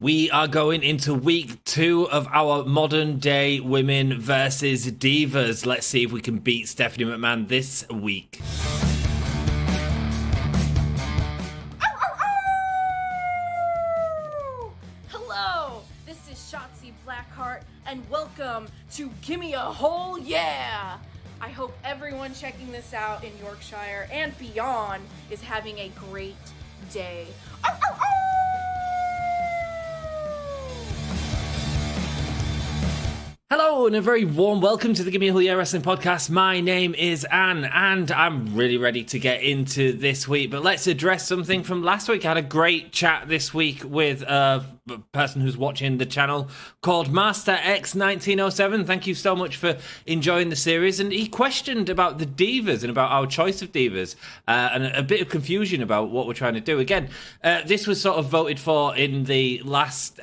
We are going into week 2 of our modern day women versus divas. Let's see if we can beat Stephanie McMahon this week. Hello, this is Shotzi Blackheart, and welcome to Gimme a Whole Yeah! I hope everyone checking this out in Yorkshire and beyond is having a great day. Hello and a very warm welcome to the Gimme a Whole Yeah Wrestling Podcast. My name is Anne and I'm really ready to get into this week, but let's address something from last week. I had a great chat this week with a person who's watching the channel called Master X1907. Thank you so much for enjoying the series, and he questioned about the divas and about our choice of divas and a bit of confusion about what we're trying to do. Again, this was sort of voted for in the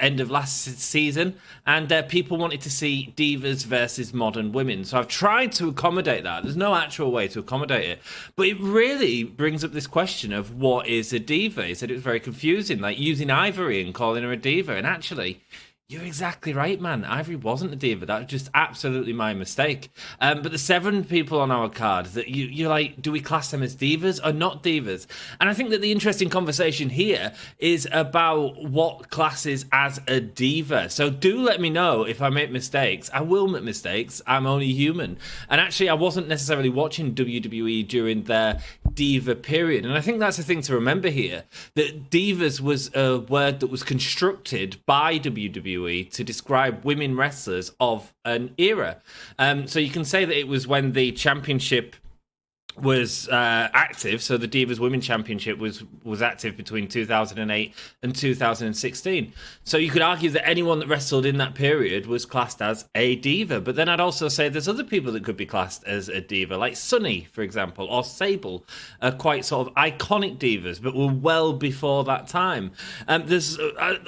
end of last season, and people wanted to see divas versus modern women. So I've tried to accommodate that. There's no actual way to accommodate it, but it really brings up this question of what is a diva. He said it was very confusing, like using Ivory and calling her a diva. And actually, you're exactly right, man. Ivory wasn't a diva. That was just absolutely my mistake. But the 7 people on our card that you're like, do we class them as divas or not divas? And I think that the interesting conversation here is about what classes as a diva. So do let me know if I make mistakes. I will make mistakes. I'm only human. And actually, I wasn't necessarily watching WWE during their diva period. And I think that's the thing to remember here, that divas was a word that was constructed by WWE to describe women wrestlers of an era. So you can say that it was when the championship was active. So the Divas Women Championship was active between 2008 and 2016. So you could argue that anyone that wrestled in that period was classed as a diva. But then I'd also say there's other people that could be classed as a diva, like Sunny, for example, or Sable, are quite sort of iconic divas, but were well before that time. There's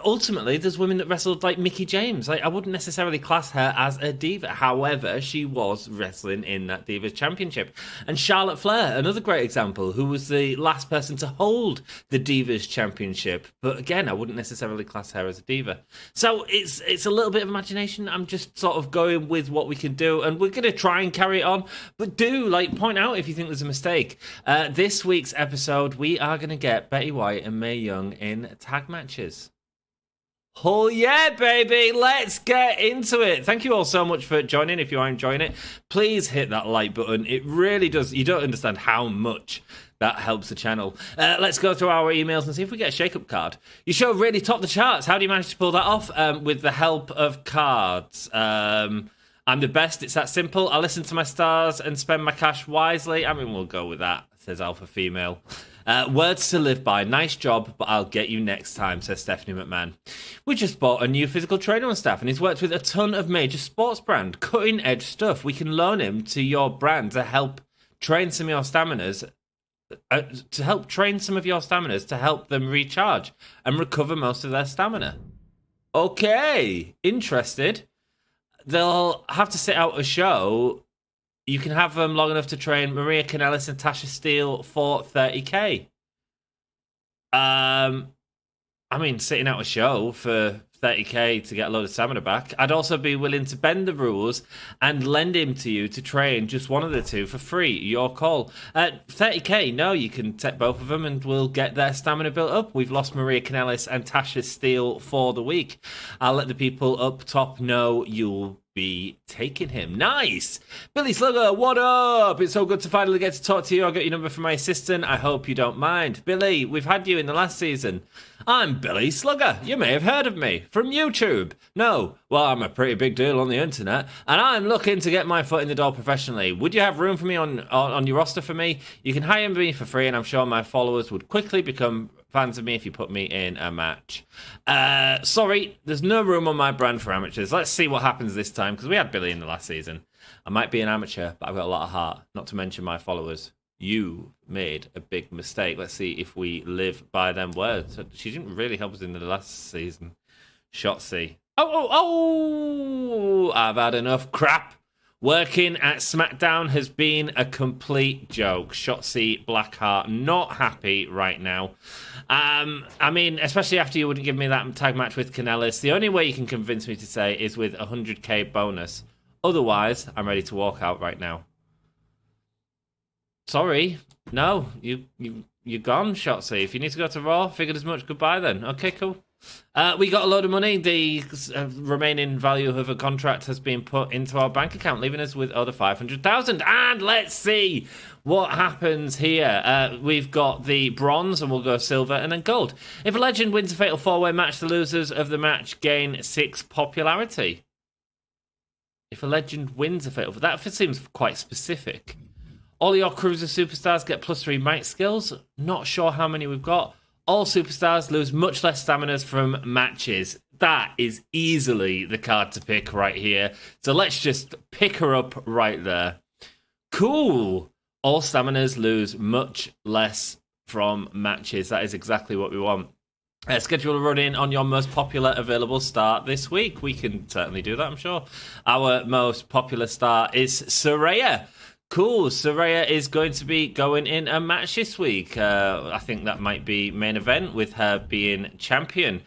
ultimately there's women that wrestled like Mickie James. Like I wouldn't necessarily class her as a diva. However, she was wrestling in that Divas Championship. And Charlotte Flair, another great example, who was the last person to hold the Divas Championship. But again, I wouldn't necessarily class her as a diva. So it's a little bit of imagination. I'm just sort of going with what we can do, and we're going to try and carry it on. But do, point out if you think there's a mistake. This week's episode, we are going to get Betty White and Mae Young in tag matches. Oh yeah, baby, let's get into it. Thank you all so much for joining. If you are enjoying it, please hit that like button. It really does. You don't understand how much that helps the channel. Let's go through our emails and see if we get a shake-up card. Your show really topped the charts. How do you manage to pull that off? With the help of cards. I'm the best. It's that simple. I listen to my stars and spend my cash wisely. I mean, we'll go with that, says Alpha Female. Words to live by. Nice job, but I'll get you next time, says Stephanie McMahon. We just bought a new physical trainer on staff, and he's worked with a ton of major sports brand, cutting edge stuff. We can loan him to your brand to help train some of your staminas, to help them recharge and recover most of their stamina. Okay, interested. They'll have to sit out a show. You can have them long enough to train Maria Kanellis and Tasha Steele for 30k. I mean, sitting out a show for 30k to get a load of stamina back. I'd also be willing to bend the rules and lend him to you to train just one of the two for free. Your call. 30k, no, you can take both of them and we'll get their stamina built up. We've lost Maria Kanellis and Tasha Steele for the week. I'll let the people up top know you'll be taking him. Nice! Billy Slugger, what up? It's so good to finally get to talk to you. I'll get your number from my assistant. I hope you don't mind. Billy, we've had you in the last season. I'm Billy Slugger. You may have heard of me from YouTube. No, well, I'm a pretty big deal on the internet, and I'm looking to get my foot in the door professionally. Would you have room for me on your roster for me? You can hire me for free, and I'm sure my followers would quickly become fans of me if you put me in a match. Sorry, there's no room on my brand for amateurs. Let's see what happens this time, because we had Billy in the last season. I might be an amateur, but I've got a lot of heart, not to mention my followers. You made a big mistake. Let's see if we live by them words. She didn't really help us in the last season. Shotzi. Oh, I've had enough crap. Working at SmackDown has been a complete joke. Shotzi Blackheart not happy right now. I mean, especially after you wouldn't give me that tag match with Candice. The only way you can convince me to say is with a 100k bonus. Otherwise, I'm ready to walk out right now. Sorry. No, you're gone, Shotzi. If you need to go to Raw, figured as much. Goodbye then. Okay, cool. We got a load of money. The remaining value of a contract has been put into our bank account, leaving us with over 500,000. And let's see what happens here. We've got the bronze, and we'll go silver and then gold. If a legend wins a fatal 4-way match, the losers of the match gain 6 popularity. If a legend wins a fatal, that seems quite specific. All your cruiser superstars get +3 mic skills. Not sure how many we've got. All superstars lose much less stamina from matches. That is easily the card to pick right here. So let's just pick her up right there. Cool. All staminas lose much less from matches. That is exactly what we want. Schedule a run-in on your most popular available star this week. We can certainly do that, I'm sure. Our most popular star is Saraya. Cool. Saraya is going to be going in a match this week. I think that might be main event with her being champion.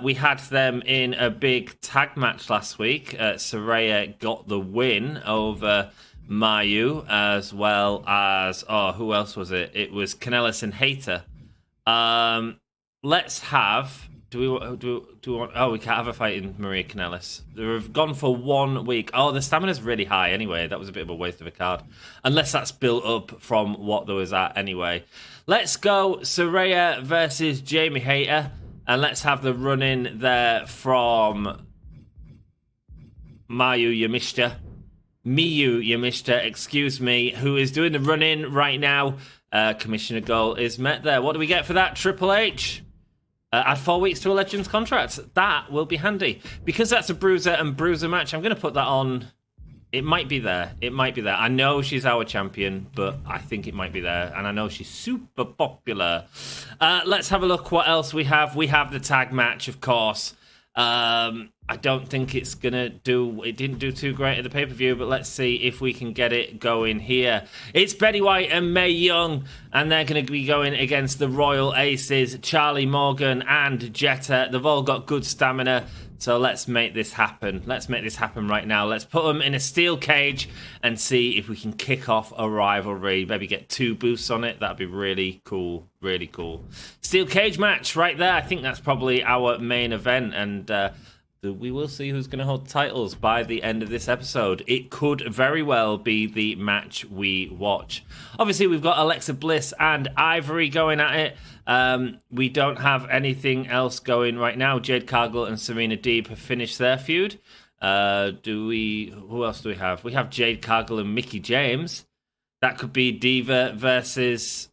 We had them in a big tag match last week. Saraya got the win over Mayu, as well as, who else was it? It was Candice and Hater. Let's have. Do we want? Oh, we can't have a fight in Maria Candice. They've gone for 1 week. Oh, the stamina's really high anyway. That was a bit of a waste of a card. Unless that's built up from what there was at anyway. Let's go Saraya versus Jamie Hayter. And let's have the run-in there from Miyu Yamishita, excuse me, who is doing the run-in right now. Commissioner goal is met there. What do we get for that, Triple H? Add 4 weeks to a Legends contract. That will be handy. Because that's a Bruiser and Bruiser match, I'm going to put that on. It might be there. It might be there. I know she's our champion, but I think it might be there. And I know she's super popular. Let's have a look what else we have. We have the tag match, of course. I don't think it's going to do... It didn't do too great at the pay-per-view, but let's see if we can get it going here. It's Betty White and Mae Young, and they're going to be going against the Royal Aces, Charli Morgan and Jetta. They've all got good stamina, so let's make this happen. Let's make this happen right now. Let's put them in a steel cage and see if we can kick off a rivalry. Maybe get 2 boosts on it. That'd be really cool. Really cool. Steel cage match right there. I think that's probably our main event, and... we will see who's going to hold titles by the end of this episode. It could very well be the match we watch. Obviously, we've got Alexa Bliss and Ivory going at it. We don't have anything else going right now. Jade Cargill and Serena Deeb have finished their feud. Who else do we have? We have Jade Cargill and Mickie James. That could be Diva versus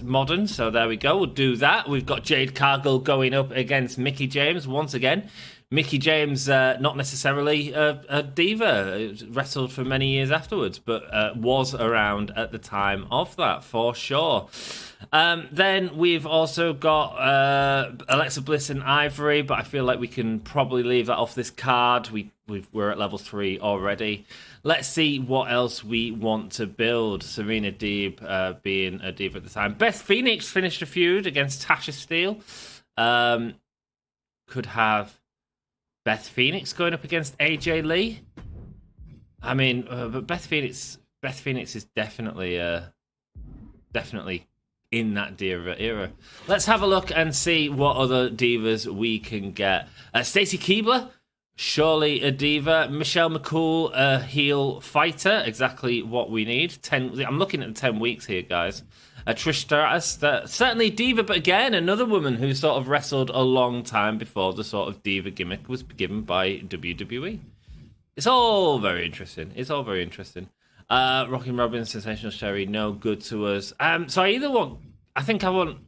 Modern, so there we go. We'll do that. We've got Jade Cargill going up against Mickie James once again. Mickie James, not necessarily a diva, wrestled for many years afterwards, but was around at the time of that, for sure. Then we've also got Alexa Bliss and Ivory, but I feel like we can probably leave that off this card. We're at level 3 already. Let's see what else we want to build. Serena Deeb being a diva at the time. Beth Phoenix finished a feud against Tasha Steele. Could have Beth Phoenix going up against AJ Lee. I mean, but Beth Phoenix is definitely in that diva era. Let's have a look and see what other divas we can get. Stacy Keibler. Surely a diva. Michelle McCool, a heel fighter. Exactly what we need. I'm looking at the 10 weeks here, guys. Trish Stratus, certainly diva, but again, another woman who sort of wrestled a long time before the sort of diva gimmick was given by WWE. It's all very interesting. Rockin' Robin, Sensational Sherry, no good to us. So I want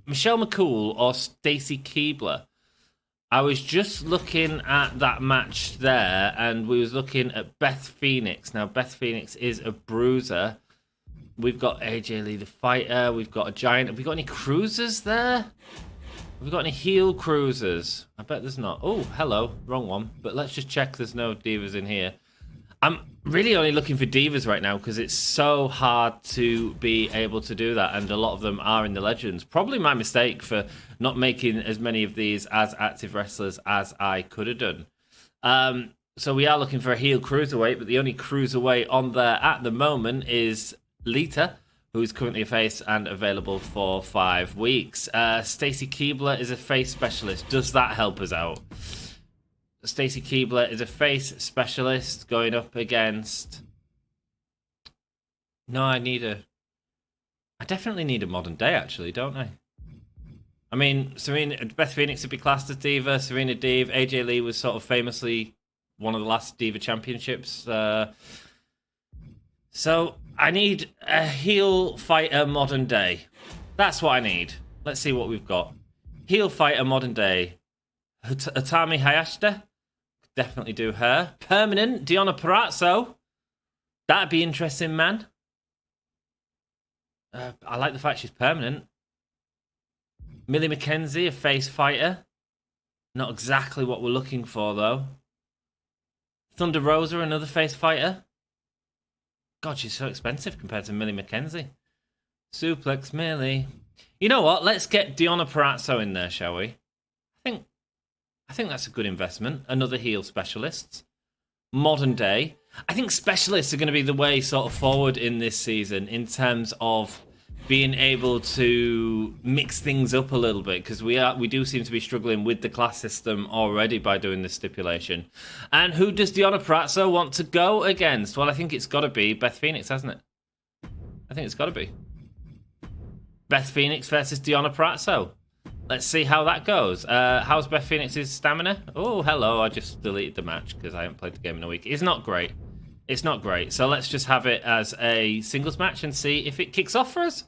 Michelle McCool or Stacy Keibler. I was just looking at that match there, and we was looking at Beth Phoenix. Now, Beth Phoenix is a bruiser. We've got AJ Lee, the fighter. We've got a giant. Have we got any cruisers there? Have we got any heel cruisers? I bet there's not. Oh, hello. Wrong one. But let's just check there's no divas in here. I'm really only looking for divas right now because it's so hard to be able to do that, and a lot of them are in the Legends. Probably my mistake for not making as many of these as active wrestlers as I could have done. So we are looking for a heel cruiserweight, but the only cruiserweight on there at the moment is Lita, who is currently a face and available for 5 weeks. Stacy Keibler is a face specialist. Does that help us out? Stacy Keibler is a face specialist going up against... No, I definitely need a modern day, actually, don't I? I mean, Beth Phoenix would be classed as diva. Serena Deeb. AJ Lee was sort of famously one of the last diva championships. So I need a heel fighter modern day. That's what I need. Let's see what we've got. Heel fighter modern day. Atami Hayashida. Definitely do her. Permanent, Deonna Purrazzo. That'd be interesting, man. I like the fact she's permanent. Millie McKenzie, a face fighter. Not exactly what we're looking for, though. Thunder Rosa, another face fighter. God, she's so expensive compared to Millie McKenzie. Suplex Millie. You know what? Let's get Deonna Purrazzo in there, shall we? I think that's a good investment. Another heel specialist. Modern day. I think specialists are going to be the way sort of forward in this season in terms of being able to mix things up a little bit, because we do seem to be struggling with the class system already by doing this stipulation. And who does Deonna Purrazzo want to go against? Well, I think it's got to be Beth Phoenix, hasn't it? I think it's got to be. Beth Phoenix versus Deonna Purrazzo. Let's see how that goes. How's Beth Phoenix's stamina? Oh, hello. I just deleted the match because I haven't played the game in a week. It's not great. It's not great. So let's just have it as a singles match and see if it kicks off for us.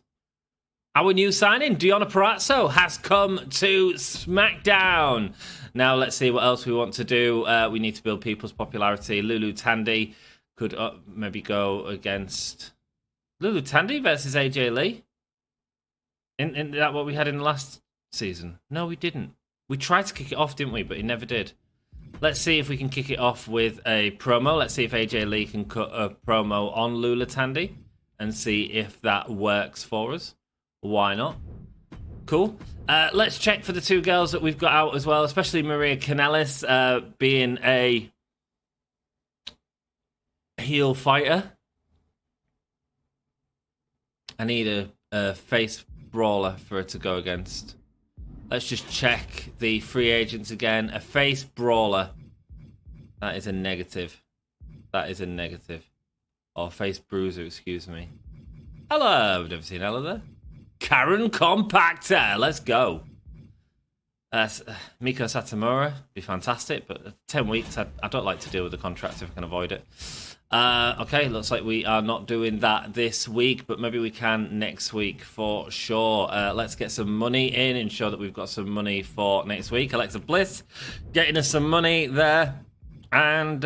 Our new signing, Deonna Purrazzo, has come to SmackDown. Now let's see what else we want to do. We need to build people's popularity. Lulu Tandy could maybe go against... Lulu Tandy versus AJ Lee? Isn't that what we had in the last season? No, we didn't. We tried to kick it off, didn't we? But it never did. Let's see if we can kick it off with a promo. Let's see if AJ Lee can cut a promo on Lula Tandy and see if that works for us. Why not? Cool. Let's check for the two girls that we've got out as well, especially Maria Kanellis being a heel fighter. I need a face brawler for her to go against. Let's just check the free agents again. A face brawler. That is a negative. That is a negative. Or face bruiser, excuse me. Hello, I've never seen Ella there. Karen Compactor, let's go. Miko Satomura, be fantastic, but 10 weeks, I don't like to deal with the contracts if I can avoid it. Okay, looks like we are not doing that this week, but maybe we can next week for sure. Let's get some money in, ensure that we've got some money for next week. Alexa Bliss getting us some money there. And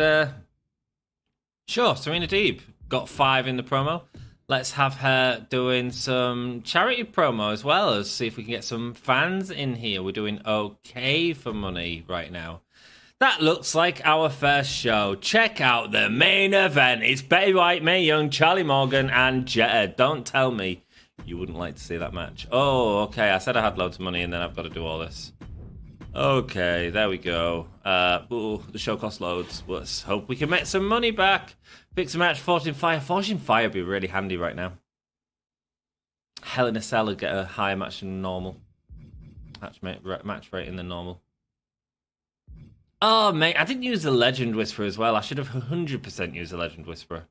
sure, Serena Deeb got 5 in the promo. Let's have her doing some charity promo as well, as see if we can get some fans in here. We're doing okay for money right now. That looks like our first show. Check out the main event. It's Betty White, Mae Young, Charlie Morgan, and Jetta. Don't tell me you wouldn't like to see that match. Oh, okay. I said I had loads of money, and then I've got to do all this. Okay, there we go. Ooh, the show costs loads. Let's hope we can make some money back. Fix a match, Fortune Fire. Fortune Fire would be really handy right now. Hell in a Cell would get a higher match than normal. Match rating than normal. Oh, mate, I didn't use the Legend Whisperer as well. I should have 100% used the Legend Whisperer.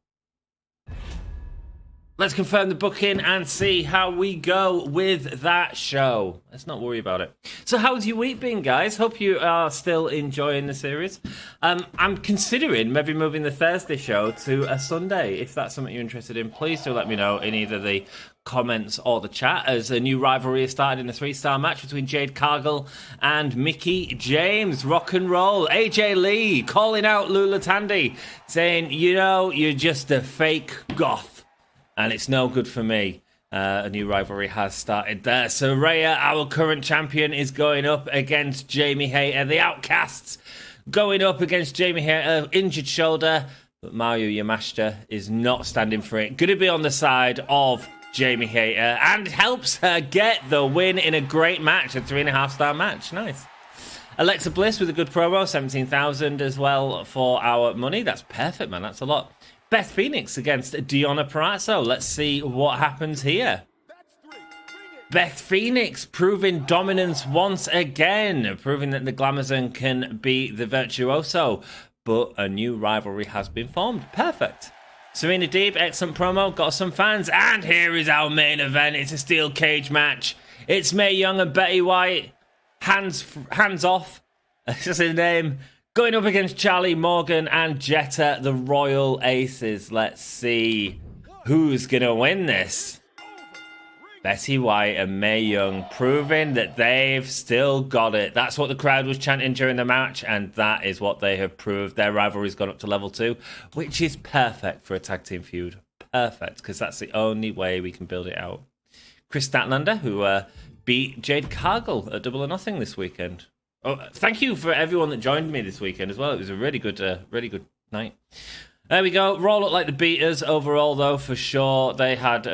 Let's confirm the booking and see how we go with that show. Let's not worry about it. So how's your week been, guys? Hope you are still enjoying the series. I'm considering maybe moving the Thursday show to a Sunday. If that's something you're interested in, please do let me know in either the comments or the chat, as a new rivalry has started in a 3-star match between Jade Cargill and Mickie James. Rock and roll. AJ Lee calling out Lula Tandy, saying, you know, you're just a fake goth. And it's no good for me. A new rivalry has started there. Saraya, our current champion, is going up against Jamie Hayter. The Outcasts going up against Jamie Hayter. Injured shoulder. But Mayu Yamashita is not standing for it. Going to be on the side of Jamie Hayter and helps her get the win in a great match, a 3.5-star match. Nice. Alexa Bliss with a good promo, 17,000 as well for our money. That's perfect, man. That's a lot. Beth Phoenix against Deonna Purrazzo. Let's see what happens here. Beth Phoenix proving dominance once again, proving that the Glamazon can be the virtuoso. But a new rivalry has been formed. Perfect. Serena Deeb, excellent promo, got some fans. And here is our main event. It's a steel cage match. It's Mae Young and Betty White. Hands off. That's just his name. Going up against Charli, Morgan, and Jetta, the Royal Aces. Let's see who's going to win this. Betty White and Mae Young proving that they've still got it. That's what the crowd was chanting during the match, and that is what they have proved. Their rivalry's gone up to level 2, which is perfect for a tag team feud. Perfect, because that's the only way we can build it out. Chris Statlander, who beat Jade Cargill at Double or Nothing this weekend. Oh, thank you for everyone that joined me this weekend as well. It was a really good night. There we go. Raw looked like the beaters overall, though, for sure. They had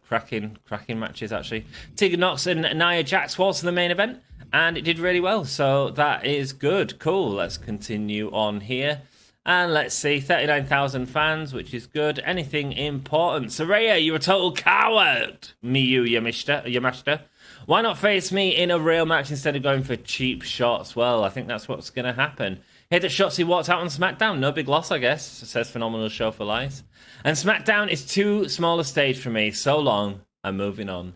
cracking matches, actually. Tegan Nox and Nia Jax was the main event, and it did really well, so that is good. Cool. Let's continue on here. And let's see, 39,000 fans, which is good. Anything important? Saraya, you're a total coward. Miyu Yamashita. Why not face me in a real match instead of going for cheap shots? Well, I think that's what's going to happen. Here that Shotzi walked out on SmackDown. No big loss, I guess, says Phenomenal Show for Lies. And SmackDown is too small a stage for me. So long, I'm moving on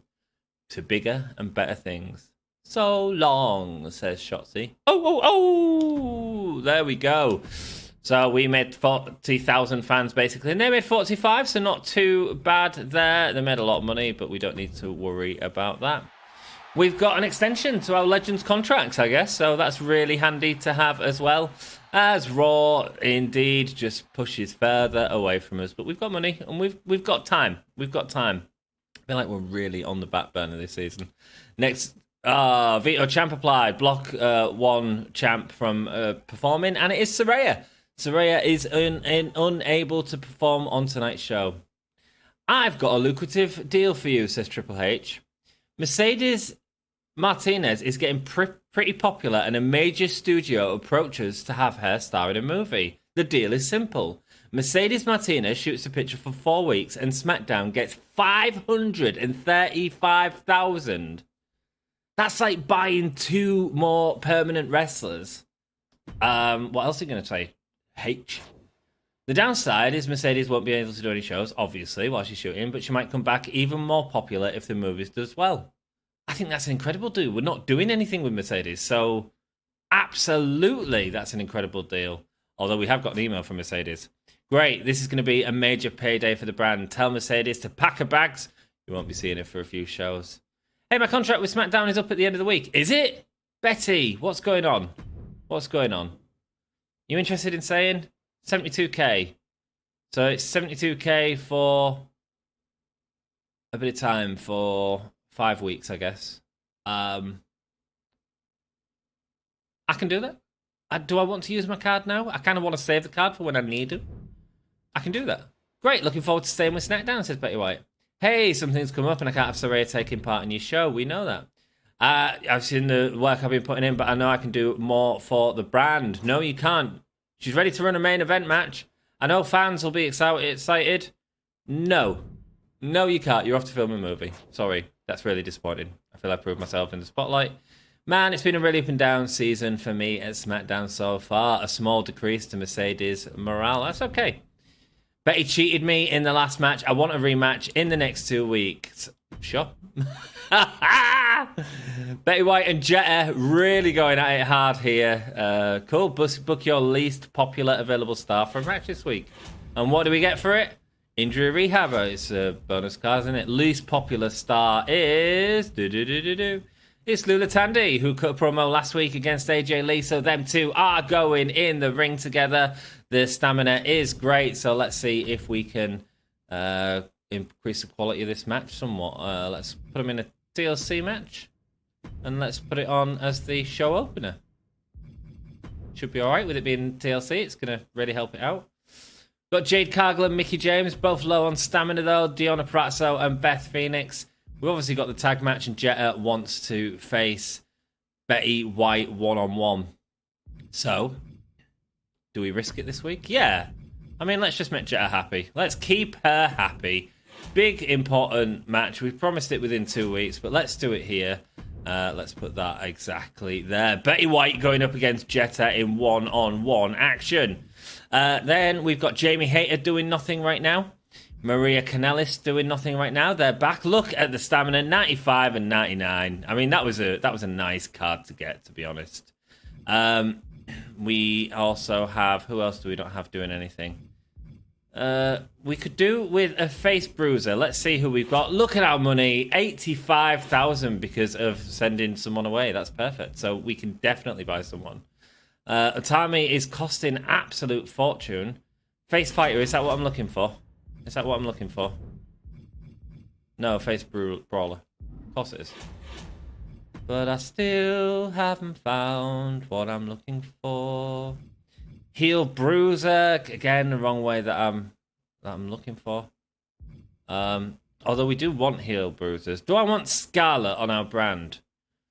to bigger and better things. So long, says Shotzi. Oh, there we go. So we made 40,000 fans, basically. And they made 45, so not too bad there. They made a lot of money, but we don't need to worry about that. We've got an extension to our Legends contracts, I guess, so that's really handy to have as well. As Raw, indeed, just pushes further away from us. But we've got money, and we've got time. We've got time. I feel like we're really on the back burner this season. Next, Veto Champ applied. Block 1 champ from performing, and it is Saraya. Saraya is unable to perform on tonight's show. I've got a lucrative deal for you, says Triple H. Mercedes Martinez is getting pretty popular, and a major studio approaches to have her star in a movie. The deal is simple. Mercedes Martinez shoots a picture for 4 weeks, and SmackDown gets 535,000. That's like buying 2 more permanent wrestlers. What else are you going to say? H. The downside is Mercedes won't be able to do any shows, obviously, while she's shooting, but she might come back even more popular if the movie does well. I think that's an incredible deal. We're not doing anything with Mercedes, so absolutely that's an incredible deal. Although we have got an email from Mercedes. Great, this is going to be a major payday for the brand. Tell Mercedes to pack her bags. You won't be seeing it for a few shows. Hey, my contract with SmackDown is up at the end of the week. Is it? Betty, what's going on? What's going on? You interested in saying? 72k. So it's 72k for a bit of time, for 5 weeks, I guess. I can do that. Do I want to use my card now? I kind of want to save the card for when I need it. I can do that. Great, looking forward to staying with SmackDown, says Betty White. Hey, something's come up and I can't have Saraya taking part in your show. We know that. I've seen the work I've been putting in, but I know I can do more for the brand. No, you can't. She's ready to run a main event match. I know fans will be excited. No, you can't. You're off to film a movie. Sorry, that's really disappointing. I feel I proved myself in the spotlight. Man, it's been a really up and down season for me at SmackDown so far. A small decrease to Mercedes' morale. That's okay. Betty cheated me in the last match. I want a rematch in the next 2 weeks. Sure. Betty White and Jetta really going at it hard here. Cool. Book your least popular available star for a match this week. And what do we get for it? Injury rehab. It's a bonus card, isn't it? Least popular star is... It's Lula Tandy, who cut a promo last week against AJ Lee. So them two are going in the ring together. The stamina is great. So let's see if we can increase the quality of this match somewhat. Let's put them in a TLC match. And let's put it on as the show opener. Should be alright with it being TLC. It's going to really help it out. Got Jade Cargill and Mickie James, both low on stamina though. Deonna Purrazzo and Beth Phoenix. We've obviously got the tag match, and Jetta wants to face Betty White one-on-one. So, do we risk it this week? Yeah. I mean, let's just make Jetta happy. Let's keep her happy. Big, important match. We've promised it within 2 weeks, but let's do it here. Let's put that exactly there. Betty White going up against Jetta in one-on-one action. Then we've got Jamie Hayter doing nothing right now. Maria Kanellis doing nothing right now. They're back. Look at the stamina, 95 and 99. I mean, that was a nice card to get, to be honest. We also have, who else do we not have doing anything? We could do with a face bruiser. Let's see who we've got. Look at our money, 85,000 because of sending someone away. That's perfect. So we can definitely buy someone. Utami is costing absolute fortune. Face fighter, is that what I'm looking for? Is that what I'm looking for? No, face brawler. Of course it is. But I still haven't found what I'm looking for. Heel bruiser, again, the wrong way that I'm looking for. Although we do want heel bruisers. Do I want Scarlett on our brand?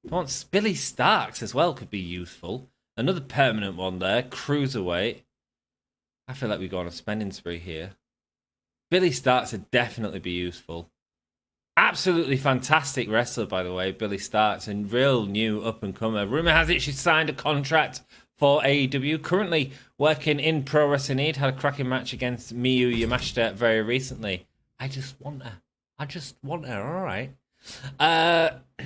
I want Billie Starkz as well, could be useful. Another permanent one there, cruiserweight. I feel like we go on a spending spree here. Billie Starkz would definitely be useful. Absolutely fantastic wrestler, by the way, Billie Starkz, and real new up-and-comer. Rumour has it she's signed a contract for AEW. Currently working in Pro Wrestling Need. Had a cracking match against Miyu Yamashita very recently. I just want her, all right.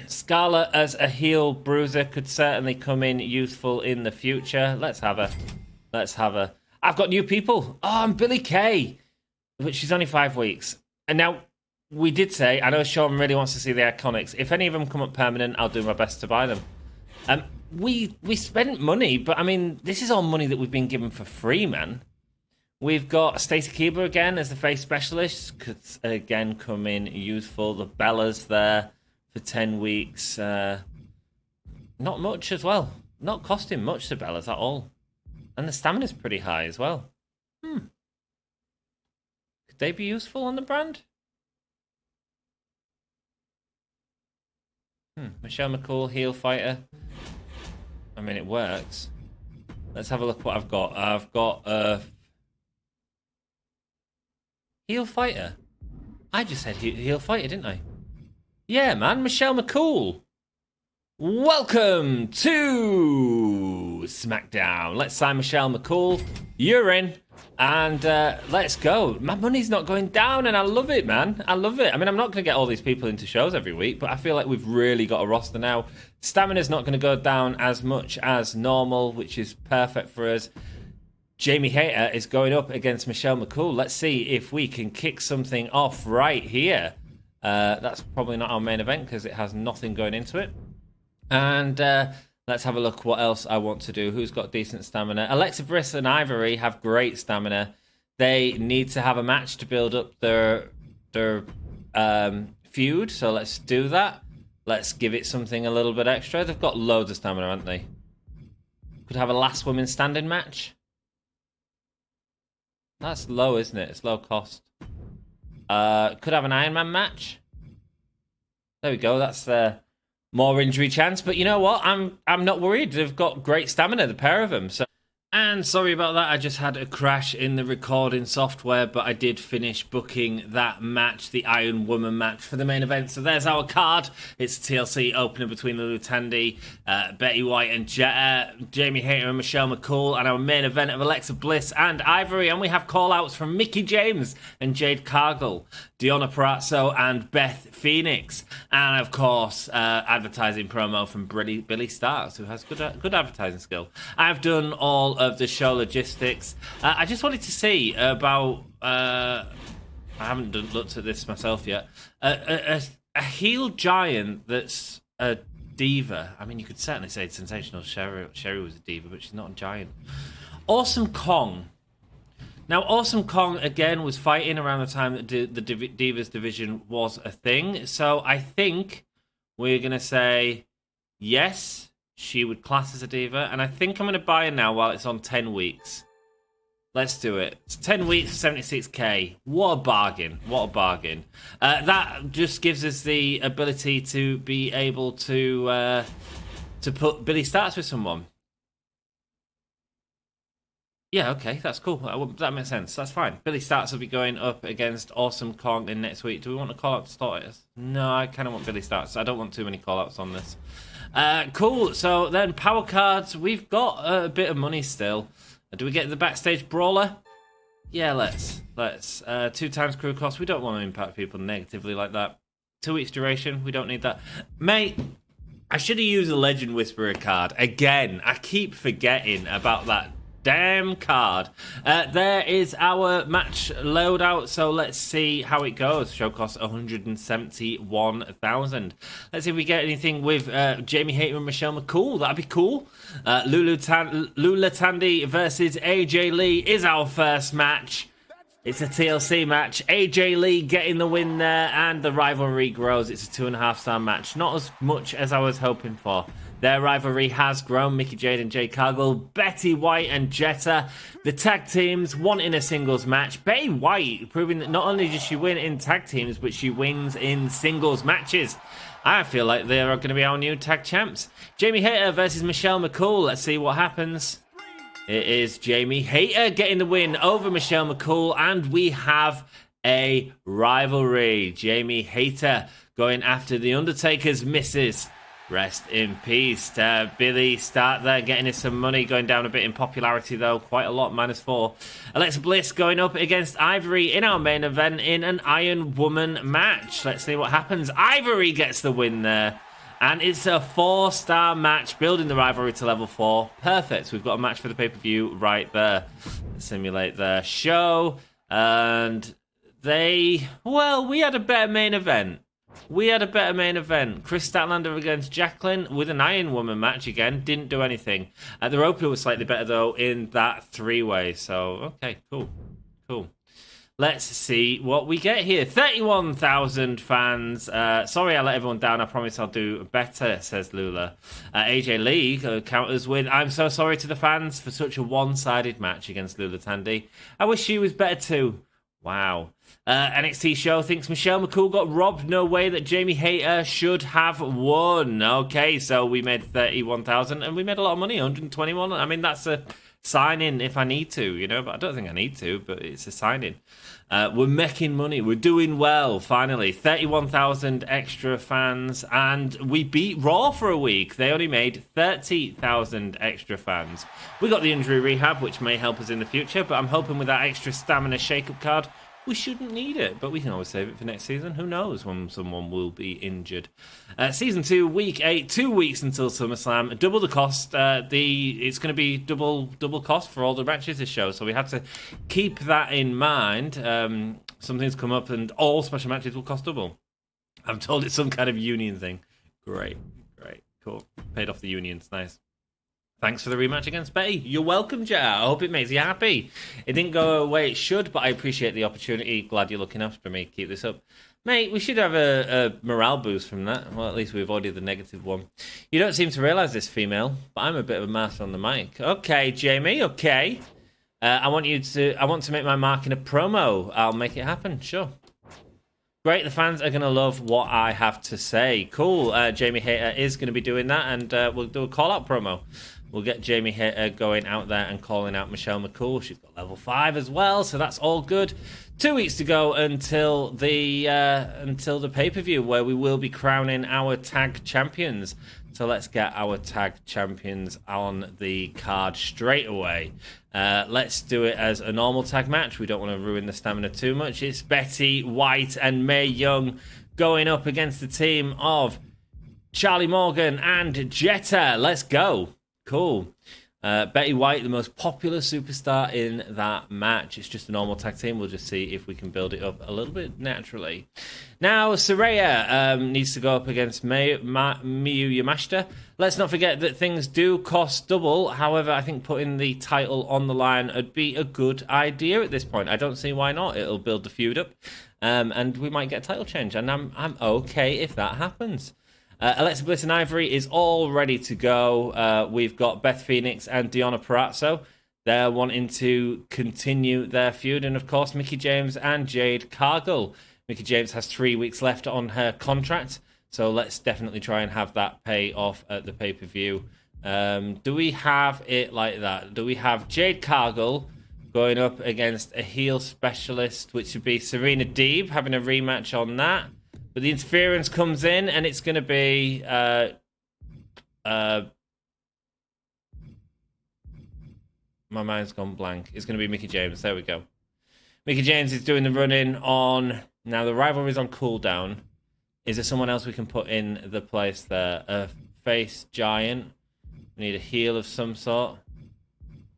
Scarlett as a heel bruiser could certainly come in useful in the future. Let's have her. I've got new people. Oh, I'm Billie Kay. But she's only 5 weeks. And now, we did say, I know Sean really wants to see the Iconics. If any of them come up permanent, I'll do my best to buy them. We spent money, but I mean, this is all money that we've been given for free, man. We've got Stacey Keebler again as the face specialist. Could again come in useful. The Bellas there for 10 weeks. Not much as well. Not costing much, the Bellas, at all. And the stamina's pretty high as well. Could they be useful on the brand? Michelle McCool, heel fighter. I mean, it works. Let's have a look what I've got. I've got heel fighter. I just said heel fighter, didn't I? Yeah, man, Michelle McCool. Welcome to SmackDown. Let's sign Michelle McCool. You're in. And let's go. My money's not going down, and I love it, man. I love it. I mean, I'm not going to get all these people into shows every week, but I feel like we've really got a roster now. Stamina's not going to go down as much as normal, which is perfect for us. Jamie Hayter is going up against Michelle McCool. Let's see if we can kick something off right here. That's probably not our main event because it has nothing going into it. And let's have a look what else I want to do. Who's got decent stamina? Alexa Bliss and Ivory have great stamina. They need to have a match to build up their feud. So let's do that. Let's give it something a little bit extra. They've got loads of stamina, haven't they? Could have a last woman standing match. That's low, isn't it? It's low cost. Could have an Iron Man match. There we go. That's more injury chance, but you know what? I'm not worried. They've got great stamina, the pair of them. So, and sorry about that. I just had a crash in the recording software, but I did finish booking that match, the Iron Woman match for the main event. So there's our card. It's a TLC opener between Lulu Tandy, Betty White and Jetta, Jamie Hayter and Michelle McCool, and our main event of Alexa Bliss and Ivory. And we have call-outs from Mickie James and Jade Cargill, Deonna Purrazzo and Beth Phoenix, and of course advertising promo from Billie Starkz, who has good advertising skill. I've done all of the show logistics. I just wanted to see about I haven't looked at this myself yet, a heel giant that's a diva. I mean, you could certainly say Sensational Sherry was a diva, but she's not a giant. Awesome Kong. Now, Awesome Kong, again, was fighting around the time that the Divas division was a thing. So I think we're going to say, yes, she would class as a diva. And I think I'm going to buy her now while it's on 10 weeks. Let's do it. It's 10 weeks, 76k. What a bargain. What a bargain. That just gives us the ability to be able to put Billie Starkz with someone. Yeah, okay, that's cool. That makes sense. That's fine. Billie Starkz will be going up against Awesome Kong in next week. Do we want to call out to start it? No, I kind of want Billie Starkz. I don't want too many call-outs on this. Cool. So then power cards. We've got a bit of money still. Do we get the backstage brawler? Yeah, let's. 2 times crew cost. We don't want to impact people negatively like that. 2 weeks duration. We don't need that. Mate, I should have used a Legend Whisperer card. Again, I keep forgetting about that damn card. There is our match loadout, so let's see how it goes. Show costs 171,000. Let's see if we get anything with Jamie Hayter and Michelle McCool. That'd be cool. Lula Tandy versus AJ Lee is our first match. It's a TLC match. AJ Lee getting the win there, and the rivalry grows. It's a 2.5-star match. Not as much as I was hoping for. Their rivalry has grown. Mickie Jade and Jade Cargill, Betty White and Jetta, the tag teams wanting a singles match. Betty White proving that not only does she win in tag teams, but she wins in singles matches. I feel like they are going to be our new tag champs. Jamie Hayter versus Michelle McCool. Let's see what happens. It is Jamie Hayter getting the win over Michelle McCool, and we have a rivalry. Jamie Hayter going after the Undertaker's missus. Rest in peace. Billie Starkz there getting us some money, going down a bit in popularity though, quite a lot, -4. Alexa Bliss going up against Ivory in our main event in an Iron Woman match. Let's see what happens. Ivory gets the win there. And it's a 4-star match, building the rivalry to level 4. Perfect. We've got a match for the pay-per-view right there. Simulate their show. And we had a better main event. Chris Statlander against Jacqueline with an Iron Woman match again. Didn't do anything. The roper was slightly better, though, in that 3-way. So, okay, cool. Let's see what we get here. 31,000 fans. Sorry I let everyone down. I promise I'll do better, says Lula. AJ Lee counters with, I'm so sorry to the fans for such a one-sided match against Lula Tandy. I wish she was better too. Wow. NXT show thinks Michelle McCool got robbed. No way that Jamie Hayter should have won. Okay, so we made 31,000 and we made a lot of money, 121. I mean, that's a sign-in if I need to, but I don't think I need to, but it's a sign-in. We're making money. We're doing well, finally. 31,000 extra fans, and we beat Raw for a week. They only made 30,000 extra fans. We got the injury rehab, which may help us in the future, but I'm hoping with that extra stamina shake-up card, we shouldn't need it, but we can always save it for next season. Who knows when someone will be injured. Season 2, Week 8, 2 weeks until SummerSlam. Double the cost. It's going to be double cost for all the matches this show, so we had to keep that in mind. Something's come up and all special matches will cost double. I'm told it's some kind of union thing. Great, cool. Paid off the unions, nice. Thanks for the rematch against Betty. You're welcome, Jet. I hope it makes you happy. It didn't go away it should, but I appreciate the opportunity. Glad you're looking after me. Keep this up. Mate, we should have a morale boost from that. Well, at least we avoided the negative one. You don't seem to realise this, female, but I'm a bit of a master on the mic. Okay, Jamie, okay. I want to make my mark in a promo. I'll make it happen, sure. Great, the fans are going to love what I have to say. Cool, Jamie Hayter is going to be doing that, and we'll do a call-out promo. We'll get Jamie Hayter going out there and calling out Michelle McCool. She's got level 5 as well, so that's all good. 2 weeks to go until the pay-per-view, where we will be crowning our tag champions. So let's get our tag champions on the card straight away. Let's do it as a normal tag match. We don't want to ruin the stamina too much. It's Betty White and Mae Young going up against the team of Charli Morgan and Jetta. Let's go. Cool. Betty White, the most popular superstar in that match. It's just a normal tag team. We'll just see if we can build it up a little bit naturally. Now, Saraya needs to go up against Miyu Yamashita. Let's not forget that things do cost double. However, I think putting the title on the line would be a good idea at this point. I don't see why not. It'll build the feud up. And we might get a title change. And I'm okay if that happens. Alexa Bliss and Ivory is all ready to go. We've got Beth Phoenix and Deonna Purrazzo. they're wanting to continue their feud. And of course, Mickie James and Jade Cargill. Mickie James has 3 weeks left on her contract, so let's definitely try and have that pay off at the pay-per-view. Do we have it like that? Do we have Jade Cargill going up against a heel specialist, which would be Serena Deeb, having a rematch on that? But the interference comes in, and it's going to be... my mind's gone blank. It's going to be Mickie James. There we go. Mickie James is doing the run-in on... Now, the rivalry is on cooldown. Is there someone else we can put in the place there? A face giant. We need a heel of some sort.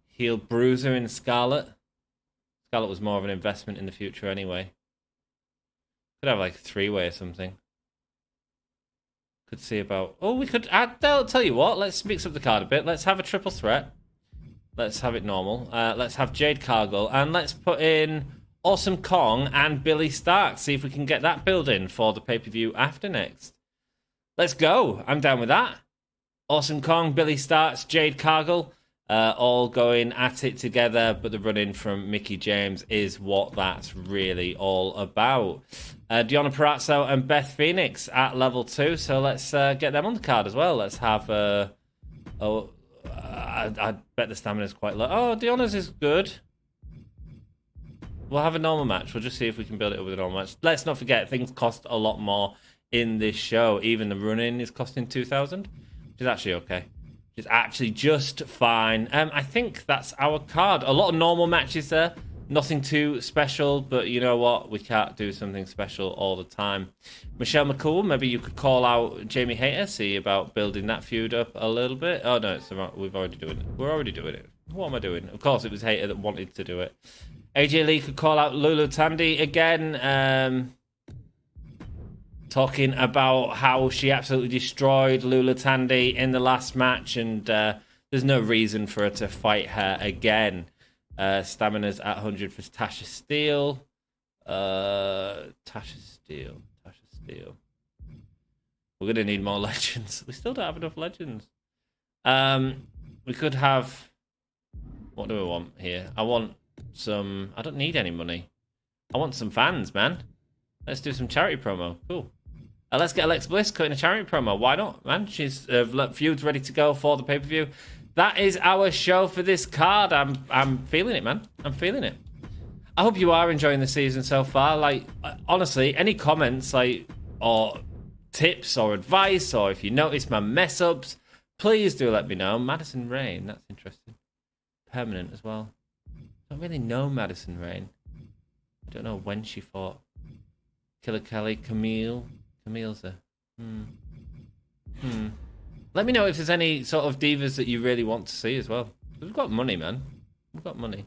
Heel bruiser in Scarlett. Scarlett was more of an investment in the future anyway. Could have like a three-way or something. Could see about... Oh, we could... I'll tell you what. Let's mix up the card a bit. Let's have a triple threat. Let's have it normal. Let's have Jade Cargill. And let's put in Awesome Kong and Billie Starkz. See if we can get that build in for the pay-per-view after next. Let's go. I'm down with that. Awesome Kong, Billie Starkz, Jade Cargill. All going at it together. But the run-in from Mickie James is what that's really all about. Deonna Purrazzo and Beth Phoenix at level 2. So let's get them on the card as well. Let's have... I bet the stamina's quite low. Oh, Deonna's is good. We'll have a normal match. We'll just see if we can build it up with a normal match. Let's not forget, things cost a lot more in this show. Even the run-in is costing 2,000, which is actually okay. Which is actually just fine. I think that's our card. A lot of normal matches there. Nothing too special, but you know what? We can't do something special all the time. Michelle McCool, maybe you could call out Jamie Hayter, see about building that feud up a little bit. Oh, no, we've already doing it. We're already doing it. What am I doing? Of course, it was Hayter that wanted to do it. AJ Lee could call out Lulu Tandy again, talking about how she absolutely destroyed Lulu Tandy in the last match, and there's no reason for her to fight her again. Stamina's at 100 for Tasha Steele. Tasha Steele. We're going to need more legends. We still don't have enough legends. We could have... What do we want here? I want some... I don't need any money. I want some fans, man. Let's do some charity promo. Cool. Let's get Alexa Bliss cutting a charity promo. Why not, man? She's feud's ready to go for the pay-per-view. That is our show for this card. I'm feeling it, man. I'm feeling it. I hope you are enjoying the season so far. Like, honestly, any comments, like, or tips or advice, or if you notice my mess ups, please do let me know. Madison Rain, that's interesting. Permanent as well. Don't really know Madison Rain. I don't know when she fought. Killer Kelly, Camille's there. Let me know if there's any sort of divas that you really want to see as well. We've got money, man. We've got money.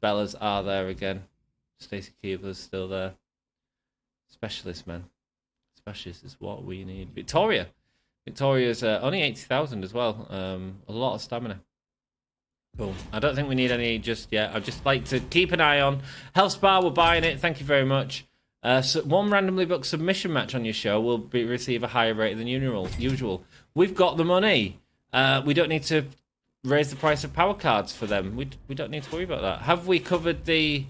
Bellas are there again. Stacey Keebler's still there. Specialist, man. Specialist is what we need. Victoria's only 80,000 as well. A lot of stamina. Cool. I don't think we need any just yet. I'd just like to keep an eye on Health Spa. We're buying it. Thank you very much. So one randomly booked submission match on your show will receive a higher rate than usual. We've got the money. We don't need to raise the price of power cards for them. We don't need to worry about that. Have we covered the...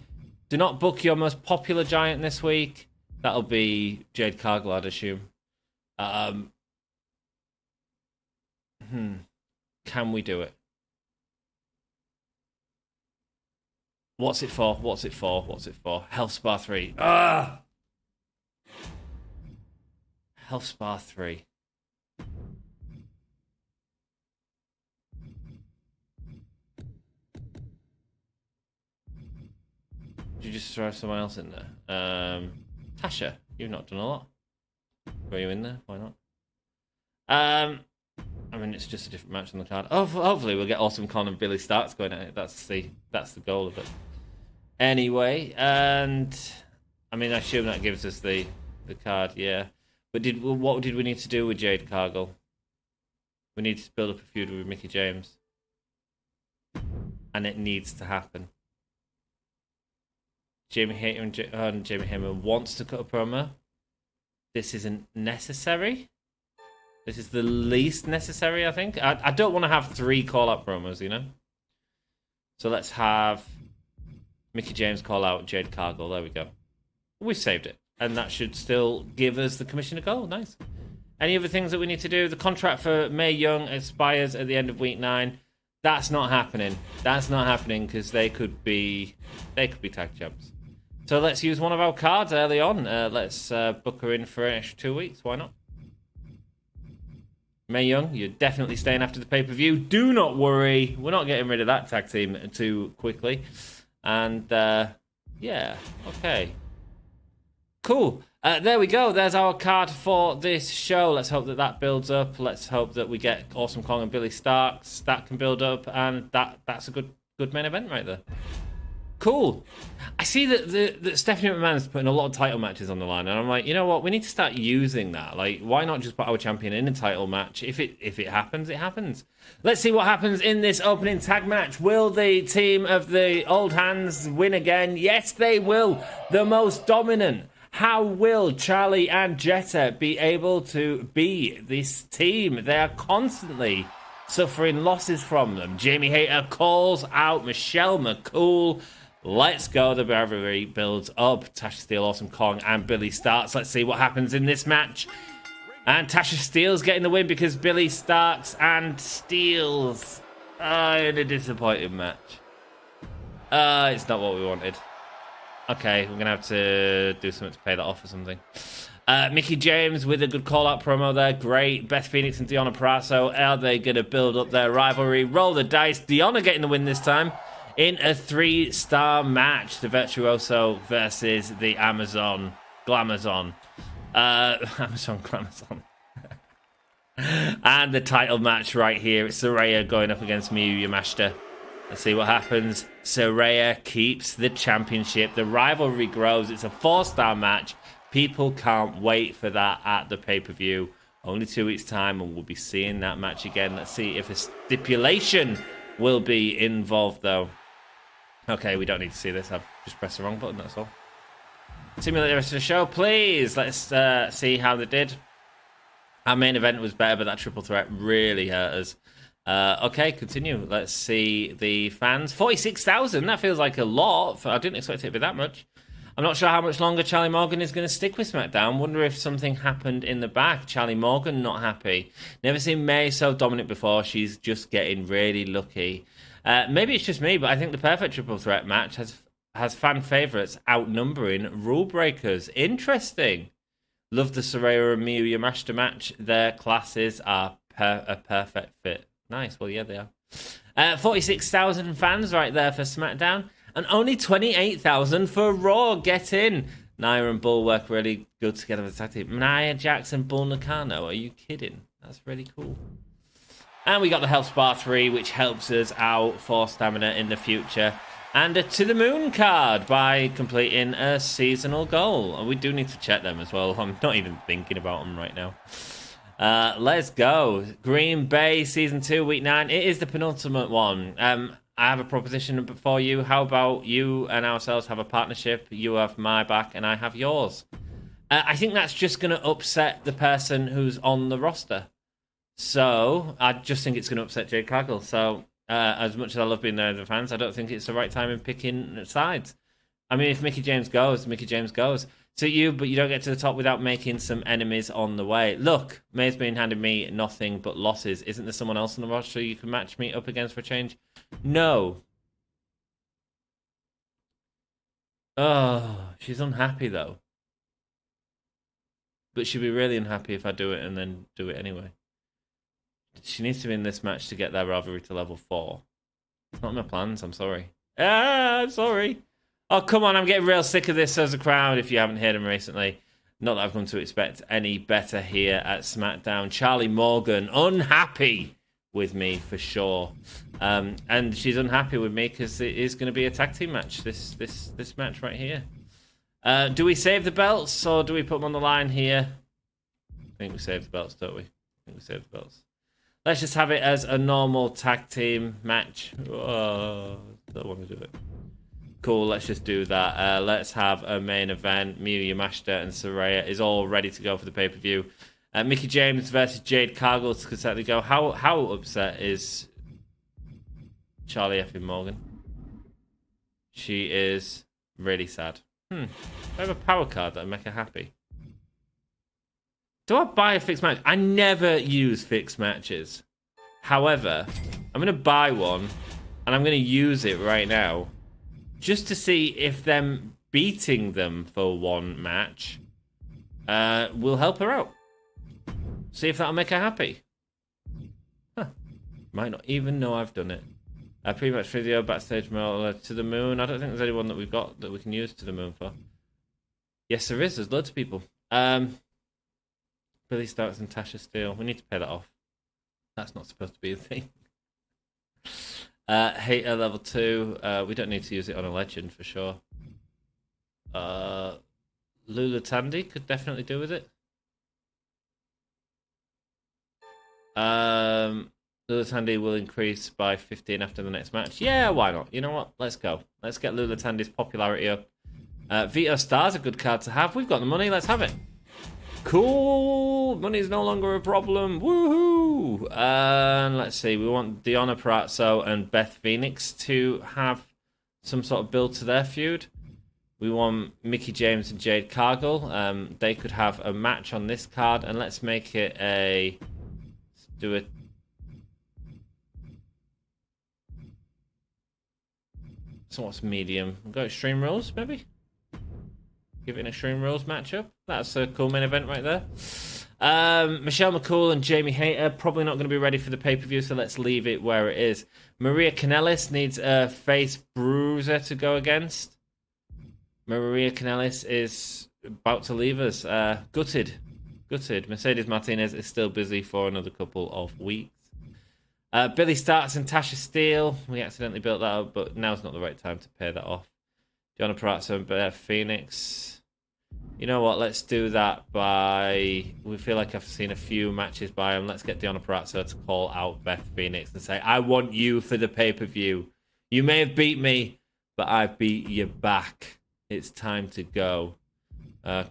Do not book your most popular giant this week? That'll be Jade Cargill, I'd assume. Can we do it? What's it for? Health Spa 3. Health Spa 3. Did you just throw someone else in there? Tasha, you've not done a lot. Were you in there? Why not? I mean, it's just a different match on the card. Hopefully we'll get Awesome Con and Billie Starkz going at it. That's the goal of it. Anyway, and I mean, I assume that gives us the card, yeah. But what did we need to do with Jade Cargill? We need to build up a feud with Mickie James, and it needs to happen. Jamie Hayter and Jamie Hayter wants to cut a promo. This isn't necessary. This is the least necessary, I think. I don't want to have 3 call-out promos, you know? So let's have Mickie James call out Jade Cargill. There we go. We've saved it. And that should still give us the commission to go. Nice. Any other things that we need to do? The contract for Mae Young expires at the end of week 9. That's not happening. That's not happening because they could be tag champs. So let's use one of our cards early on. Let's book her in for an extra 2 weeks. Why not? Mae Young, you're definitely staying after the pay-per-view. Do not worry. We're not getting rid of that tag team too quickly. And, yeah. Okay. Cool. There we go. There's our card for this show. Let's hope that that builds up. Let's hope that we get Awesome Kong and Billie Starkz. That can build up. And that's a good main event right there. Cool. I see that Stephanie McMahon's putting a lot of title matches on the line, and I'm like, you know what? We need to start using that. Like, why not just put our champion in a title match? If it happens, it happens. Let's see what happens in this opening tag match. Will the team of the old hands win again? Yes, they will. The most dominant. How will Charli and Jetta be able to be this team? They are constantly suffering losses from them. Jamie Hayter calls out Michelle McCool. Let's go. The rivalry builds up. Tasha Steelz, Awesome Kong, and Billie Starkz. Let's see what happens in this match. And Tasha Steelz getting the win because Billie Starkz and Steelz in a disappointing match. It's not what we wanted. Okay, we're going to have to do something to pay that off or something. Mickie James with a good call-out promo there. Great. Beth Phoenix and Deonna Purrazzo. Are they going to build up their rivalry? Roll the dice. Deonna getting the win this time in a 3-star match. The Virtuoso versus the Amazon Glamazon. Amazon Glamazon. And the title match right here. It's Saraya going up against Miyu Yamashita. Let's see what happens. Saraya keeps the championship. The rivalry grows. It's a 4-star match. People can't wait for that at the pay-per-view. Only 2 weeks' time, and we'll be seeing that match again. Let's see if a stipulation will be involved, though. Okay, we don't need to see this. I've just pressed the wrong button, that's all. Simulate the rest of the show, please. Let's see how they did. Our main event was better, but that triple threat really hurt us. Okay, continue. Let's see the fans. 46,000. That feels like a lot. I didn't expect it to be that much. I'm not sure how much longer Charlie Morgan is going to stick with SmackDown. Wonder if something happened in the back. Charlie Morgan not happy. Never seen May so dominant before. She's just getting really lucky. Maybe it's just me, but I think the perfect triple threat match has fan favourites outnumbering rule breakers. Interesting. Love the Saraya and Miyu Yamashita match. Their classes are a perfect fit. Nice. Well, yeah, they are. 46,000 fans right there for SmackDown. And only 28,000 for Raw. Get in. Nia and Bull work really good together with the tag team. Nia Jax and Bull Nakano. Are you kidding? That's really cool. And we got the Health Spa 3, which helps us out for stamina in the future. And a To The Moon card by completing a seasonal goal. And we do need to check them as well. I'm not even thinking about them right now. Let's go. Green Bay Season 2, Week 9. It is the penultimate one. I have a proposition for you. How about you and ourselves have a partnership? You have my back and I have yours. I think that's just going to upset the person who's on the roster. So I just think it's going to upset Jade Cargill. So as much as I love being there with the fans, I don't think it's the right time in picking sides. I mean, if Mickie James goes, Mickie James goes. To you, but you don't get to the top without making some enemies on the way. Look, May's been handing me nothing but losses. Isn't there someone else on the roster you can match me up against for a change? No. Oh, she's unhappy though. But she'd be really unhappy if I do it and then do it anyway. She needs to be in this match to get their rivalry to level 4. It's not in my plans, I'm sorry. I'm sorry. Oh, come on, I'm getting real sick of this as a crowd if you haven't heard him recently. Not that I've come to expect any better here at SmackDown. Charlie Morgan, unhappy with me for sure. And she's unhappy with me because it is going to be a tag team match, this match right here. Do we save the belts or do we put them on the line here? I think we save the belts, don't we? I think we save the belts. Let's just have it as a normal tag team match. Oh, don't want to do it. Cool, let's just do that. Let's have a main event. Miyu Yamashita and Saraya is all ready to go for the pay-per-view. Mickie James versus Jade Cargill could certainly go. How upset is Charli effing Morgan? She is really sad. I have a power card that would make her happy. Do I buy a fixed match? I never use fixed matches. However, I'm going to buy one, and I'm going to use it right now, just to see if them beating them for one match will help her out. See if that'll make her happy. Might not even know I've done it. Pre-match video, backstage mail to the moon. I don't think there's anyone that we've got that we can use to the moon for. Yes, there is. There's loads of people. Billie Starkz and Tasha Steele. We need to pay that off. That's not supposed to be a thing. Hater level 2. We don't need to use it on a legend for sure. Lula Tandy could definitely do with it. Lula Tandy will increase by 15 after the next match. Yeah, why not? You know what? Let's go. Let's get Lula Tandy's popularity up. Vito Star's a good card to have. We've got the money. Let's have it. Cool. Money's no longer a problem. Woohoo. And let's see. We want Deonna Purrazzo and Beth Phoenix to have some sort of build to their feud. We want Mickie James and Jade Cargill. They could have a match on this card. And let's make it a... Let's do it. So what's medium? We'll go Extreme Rules, maybe? Give it an Extreme Rules matchup. That's a cool main event right there. Michelle McCool and Jamie Hayter probably not going to be ready for the pay-per-view, so let's leave it where it is. Maria Kanellis needs a face bruiser to go against. Maria Kanellis is about to leave us. Gutted. Mercedes Martinez is still busy for another couple of weeks. Billie Starkz and Tasha Steele. We accidentally built that up, but now's not the right time to pay that off. Deonna Purrazzo and Beth Phoenix. You know what? Let's do that by... We feel like I've seen a few matches by them. Let's get Deonna Purrazzo to call out Beth Phoenix and say, I want you for the pay-per-view. You may have beat me, but I've beat you back. It's time to go.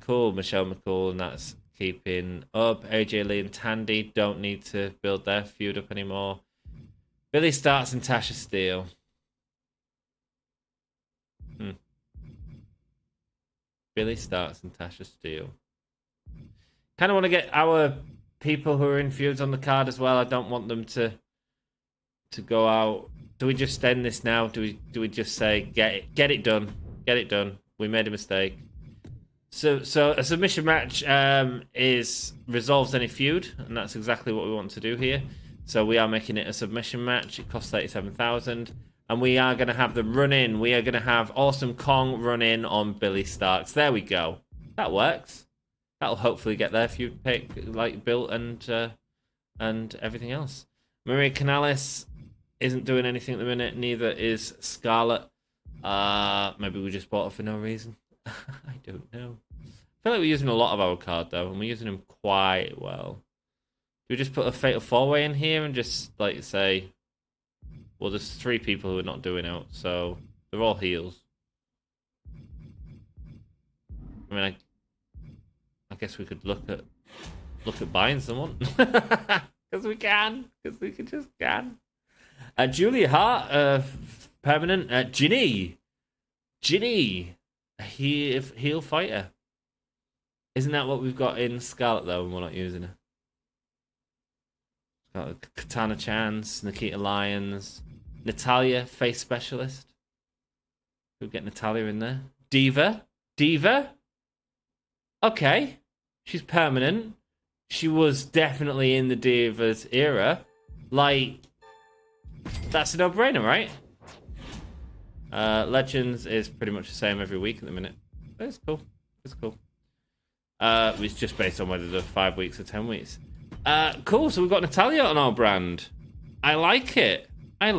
Cool, Michelle McCool, and that's keeping up. AJ Lee and Tandy don't need to build their feud up anymore. Billie Starkz and Tasha Steele. Billie Starkz and Tasha Steele. Kind of want to get our people who are in feuds on the card as well. I don't want them to go out. Do we just end this now? Do we just say get it done? Get it done. We made a mistake. So a submission match resolves any feud, and that's exactly what we want to do here. So we are making it a submission match. It costs 37,000. And we are going to have them run in. We are going to have Awesome Kong run in on Billie Starkz. There we go. That works. That'll hopefully get their feud pick built and everything else. Maria Kanellis isn't doing anything at the minute. Neither is Scarlett. Maybe we just bought her for no reason. I don't know. I feel like we're using a lot of our card though, and we're using them quite well. Do we just put a Fatal 4-Way in here and just say, well, there's 3 people who are not doing out, so they're all heels. I mean, I guess we could look at buying someone because we can, just can. Julia Hart, permanent. Ginny, a heel fighter. Isn't that what we've got in Scarlet though, and we're not using her? Got Katana Chance, Nikita Lyons, Natalia, face specialist. We'll get Natalia in there. Diva. Okay, she's permanent. She was definitely in the Divas era. That's a no-brainer, right? Legends is pretty much the same every week at the minute. But it's cool. It's just based on whether they're 5 weeks or 10 weeks. Cool, so we've got Natalia on our brand. I like it a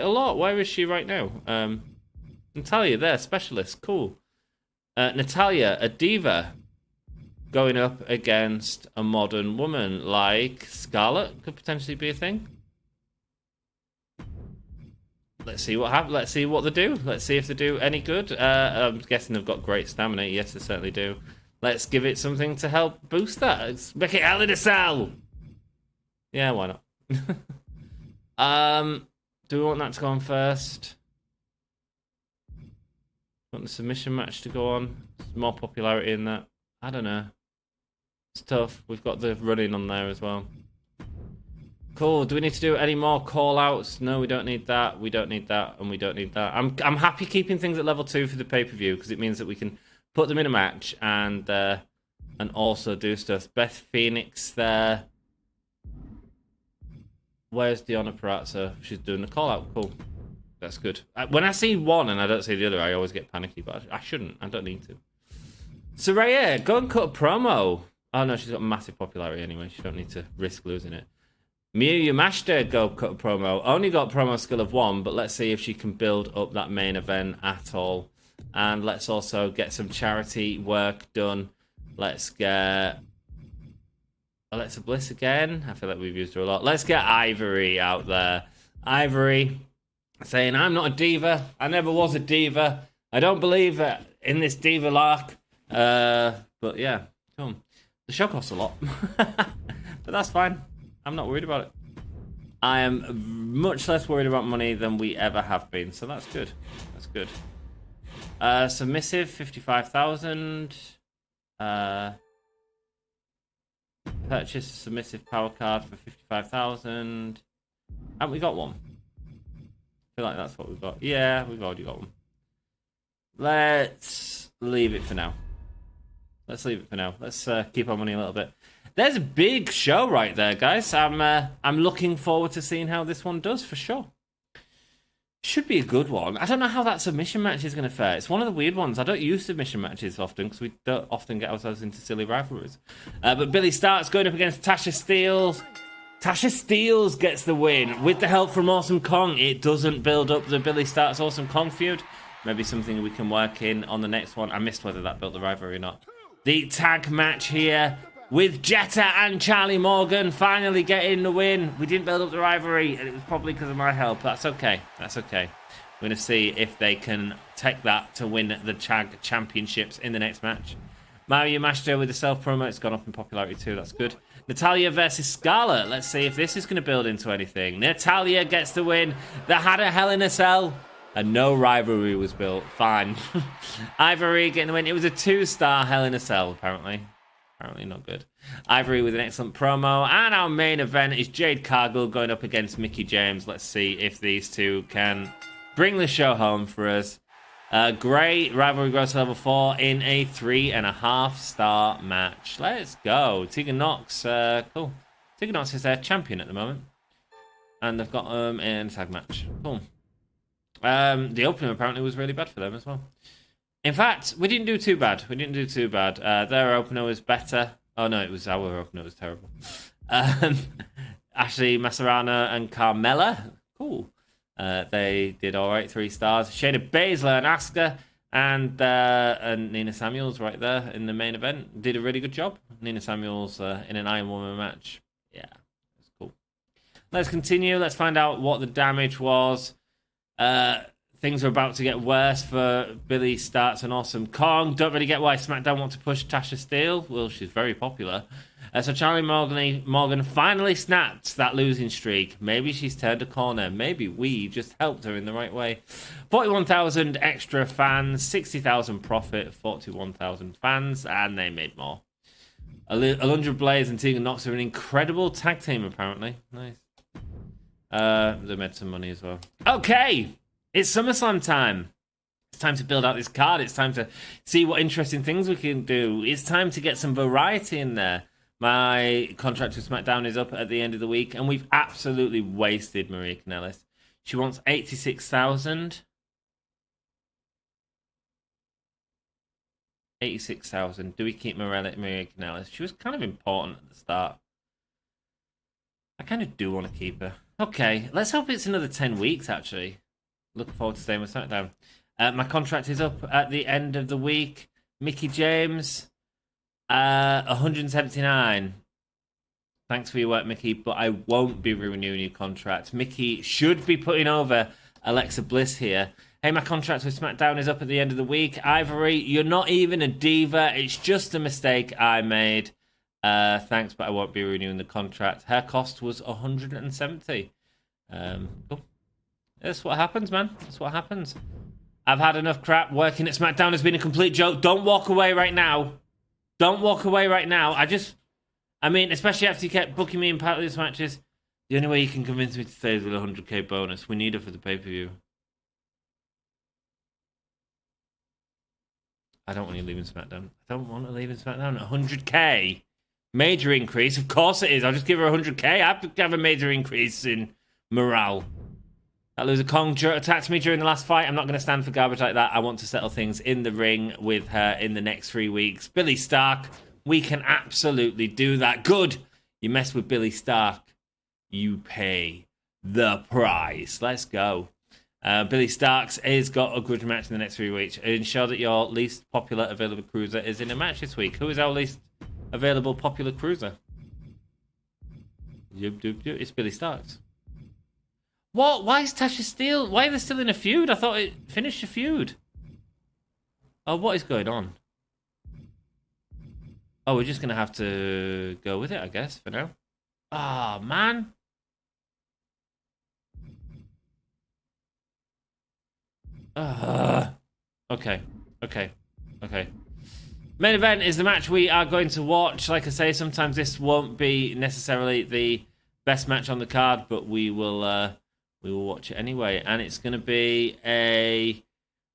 lot. Where is she right now? Natalia there, specialist. Cool. Natalia, a diva, going up against a modern woman like Scarlett could potentially be a thing. Let's see what happens. Let's see what they do. Let's see if they do any good. I'm guessing they've got great stamina. Yes, they certainly do. Let's give it something to help boost that. Let's make it Hell in a Cell. Yeah, why not? Do we want that to go on first? Want the submission match to go on? There's more popularity in that. I don't know. It's tough. We've got the running on there as well. Cool. Do we need to do any more call-outs? No, we don't need that. We don't need that, and we don't need that. I'm happy keeping things at level 2 for the pay-per-view because it means that we can put them in a match and also do stuff. Beth Phoenix there. Where's Deonna Purrazzo? She's doing the call-out. Cool. That's good. When I see one and I don't see the other, I always get panicky, but I shouldn't. I don't need to. Saraya, go and cut a promo. Oh, no, she's got massive popularity anyway. She don't need to risk losing it. Miyu Yamashita, go cut a promo. Only got promo skill of 1, but let's see if she can build up that main event at all. And let's also get some charity work done. Let's get Alexa Bliss again. I feel like we've used her a lot. Let's get Ivory out there. Ivory saying, I'm not a diva. I never was a diva. I don't believe in this diva lark. But yeah, come on. The show costs a lot. But that's fine. I'm not worried about it. I am much less worried about money than we ever have been. So that's good. That's good. Submissive, 55,000. Purchase a submissive power card for 55,000. Haven't we got one? I feel like that's what we've got. Yeah, we've already got one. Let's leave it for now. Let's leave it for now. Let's keep our money a little bit. There's a big show right there, guys. I'm looking forward to seeing how this one does for sure. Should be a good one. I don't know how that submission match is going to fare. It's one of the weird ones. I don't use submission matches often because we don't often get ourselves into silly rivalries. But Billie Starkz going up against Tasha Steelz. Tasha Steelz gets the win with the help from Awesome Kong. It doesn't build up the Billie Starkz Awesome Kong feud. Maybe something we can work in on the next one. I missed whether that built the rivalry or not. The tag match here with Jetta and Charli Morgan finally getting the win. We didn't build up the rivalry, and it was probably because of my help. That's okay. That's okay. We're going to see if they can take that to win the tag championships in the next match. Mario Yamashita with the self-promo. It's gone up in popularity too. That's good. Natalya versus Scarlett. Let's see if this is going to build into anything. Natalya gets the win. They had a Hell in a Cell, and no rivalry was built. Fine. Ivory getting the win. It was a 2-star Hell in a Cell, apparently. Apparently not good. Ivory with an excellent promo. And our main event is Jade Cargill going up against Mickie James. Let's see if these two can bring the show home for us. Great rivalry grows to level 4 in a 3.5-star match. Let's go. Tegan Nox. Cool. Tegan Nox is their champion at the moment. And they've got them in a tag match. Cool. The opening apparently was really bad for them as well. In fact, we didn't do too bad. Their opener was better. Oh no, it was our opener. It was terrible. Ashley Massarano and Carmella. Cool. They did all right, 3 stars. Shayna Baszler and Asuka and Nina Samuels right there in the main event did a really good job. Nina Samuels in an Iron Woman match. Yeah, that's cool. Let's continue. Let's find out what the damage was. Things are about to get worse for Billie Starkz and Awesome Kong. Don't really get why SmackDown want to push Tasha Steelz. Well, she's very popular. So Charli Morgan finally snapped that losing streak. Maybe she's turned a corner. Maybe we just helped her in the right way. 41,000 extra fans, 60,000 profit, 41,000 fans, and they made more. Alundra Blaze and Tegan Nox are an incredible tag team, apparently. Nice. They made some money as well. Okay. It's SummerSlam time. It's time to build out this card. It's time to see what interesting things we can do. It's time to get some variety in there. My contract with SmackDown is up at the end of the week, and we've absolutely wasted Maria Kanellis. She wants 86,000. 86,000. Do we keep Maria Kanellis? She was kind of important at the start. I kind of do want to keep her. Okay, let's hope it's another 10 weeks, actually. Looking forward to staying with SmackDown. My contract is up at the end of the week. Mickie James, 179. Thanks for your work, Mickie, but I won't be renewing your contract. Mickie should be putting over Alexa Bliss here. Hey, my contract with SmackDown is up at the end of the week. Ivory, you're not even a diva. It's just a mistake I made. Thanks, but I won't be renewing the contract. Her cost was 170. Cool. That's what happens, man. That's what happens. I've had enough crap. Working at SmackDown has been a complete joke. Don't walk away right now. Don't walk away right now. I mean, especially after you kept booking me in part of these matches. The only way you can convince me to stay is with a 100k bonus. We need it for the pay-per-view. I don't want you leaving SmackDown. I don't want to leave in SmackDown at 100k. Major increase. Of course it is. I'll just give her 100k. I have to have a major increase in morale. That loser Kong attacked me during the last fight. I'm not going to stand for garbage like that. I want to settle things in the ring with her in the next 3 weeks. Billie Starkz, we can absolutely do that. Good. You mess with Billie Starkz, you pay the price. Let's go. Billie Starkz has got a good match in the next 3 weeks. Ensure that your least popular available cruiser is in a match this week. Who is our least available popular cruiser? It's Billie Starkz. What? Why is Tasha still... Why are they still in a feud? I thought it finished a feud. Oh, what is going on? Oh, we're just going to have to go with it, I guess, for now. Ah, man. Okay. Main event is the match we are going to watch. Like I say, sometimes this won't be necessarily the best match on the card, but we will watch it anyway. And it's going to be I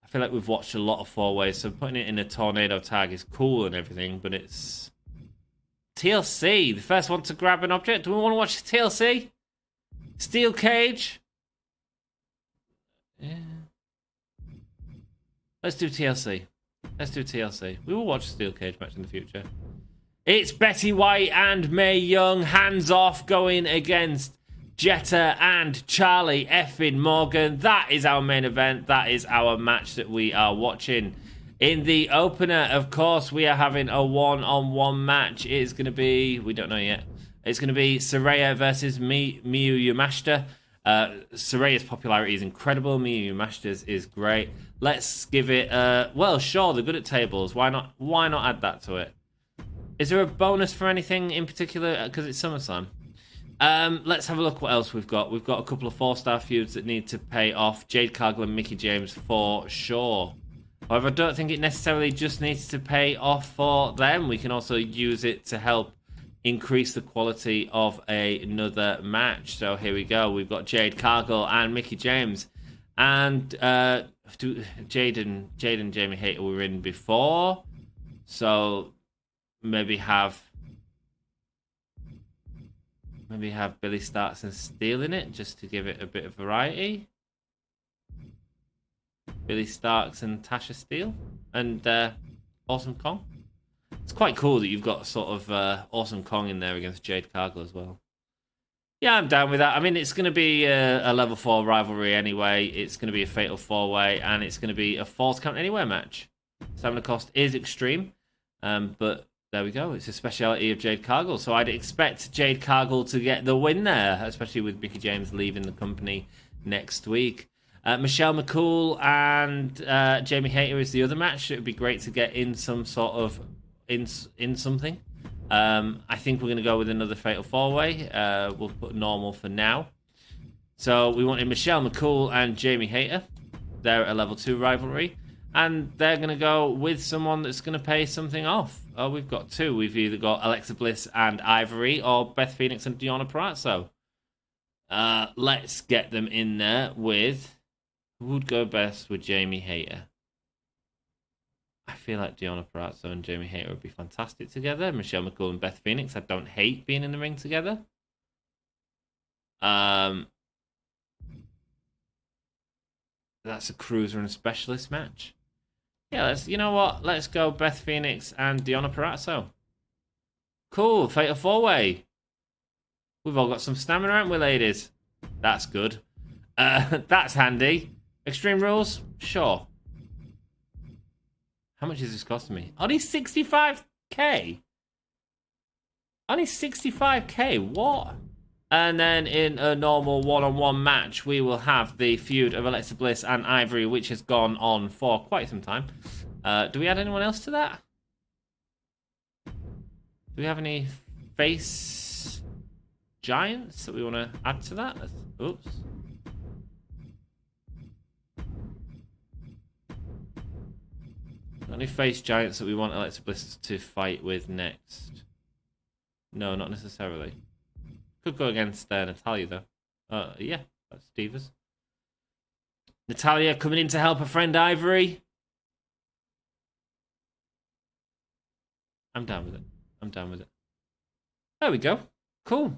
feel like we've watched a lot of four-ways, so putting it in a tornado tag is cool and everything, but it's TLC, the first one to grab an object. Do we want to watch TLC? Steel cage? Yeah. Let's do TLC. We will watch a steel cage match in the future. It's Betty White and Mae Young, hands off, going against Jetta and Charli effing Morgan. That is our main event. That is our match that we are watching. In the opener, of course, we are having a one-on-one match. It is going to be, we don't know yet. It's going to be Saraya versus Miyu Yamashita. Saraya's popularity is incredible. Miyu Yamashita's is great. Let's give it well, sure, they're good at tables. Why not add that to it? Is there a bonus for anything in particular? Because it's SummerSlam. Let's have a look what else we've got. We've got a couple of 4-star feuds that need to pay off. Jade Cargill and Mickie James for sure. However, I don't think it necessarily just needs to pay off for them. We can also use it to help increase the quality of another match. So here we go. We've got Jade Cargill and Mickie James. And Jade and Jamie Hayter were in before. So maybe have Billie Starkz and Steel in it just to give it a bit of variety. Billie Starkz and Tasha Steele and Awesome Kong. It's quite cool that you've got sort of Awesome Kong in there against Jade Cargill as well. Yeah, I'm down with that. I mean, it's going to be a level 4 rivalry anyway. It's going to be a fatal 4-way, and it's going to be a Falls Count Anywhere match. Stamina cost is extreme, but there we go. It's a speciality of Jade Cargill, so I'd expect Jade Cargill to get the win there, especially with Mickie James leaving the company next week. Michelle McCool and Jamie Hayter is the other match. It would be great to get in some sort of in something. I think we're going to go with another fatal 4-way. We'll put normal for now. So we wanted Michelle McCool and Jamie Hayter. They're a level 2 rivalry. And they're going to go with someone that's going to pay something off. Oh, we've got two. We've either got Alexa Bliss and Ivory or Beth Phoenix and Deonna Purrazzo. Let's get them in there with... Who would go best with Jamie Hayter? I feel like Deonna Purrazzo and Jamie Hayter would be fantastic together. Michelle McCool and Beth Phoenix, I don't hate being in the ring together. That's a cruiser and a specialist match. Yeah, you know what? Let's go Beth Phoenix and Deonna Purrazzo. Cool, fatal 4-way. We've all got some stamina, haven't we, ladies? That's good. That's handy. Extreme Rules? Sure. How much is this costing me? Only 65k? Only 65k? What? And then in a normal one-on-one match, we will have the feud of Alexa Bliss and Ivory, which has gone on for quite some time. Do we add anyone else to that? Do we have any face giants that we want to add to that? Oops. Any face giants that we want Alexa Bliss to fight with next? No, not necessarily. Could go against Natalia, though. Yeah, that's Divas. Natalia coming in to help her friend Ivory. I'm down with it. I'm down with it. There we go. Cool.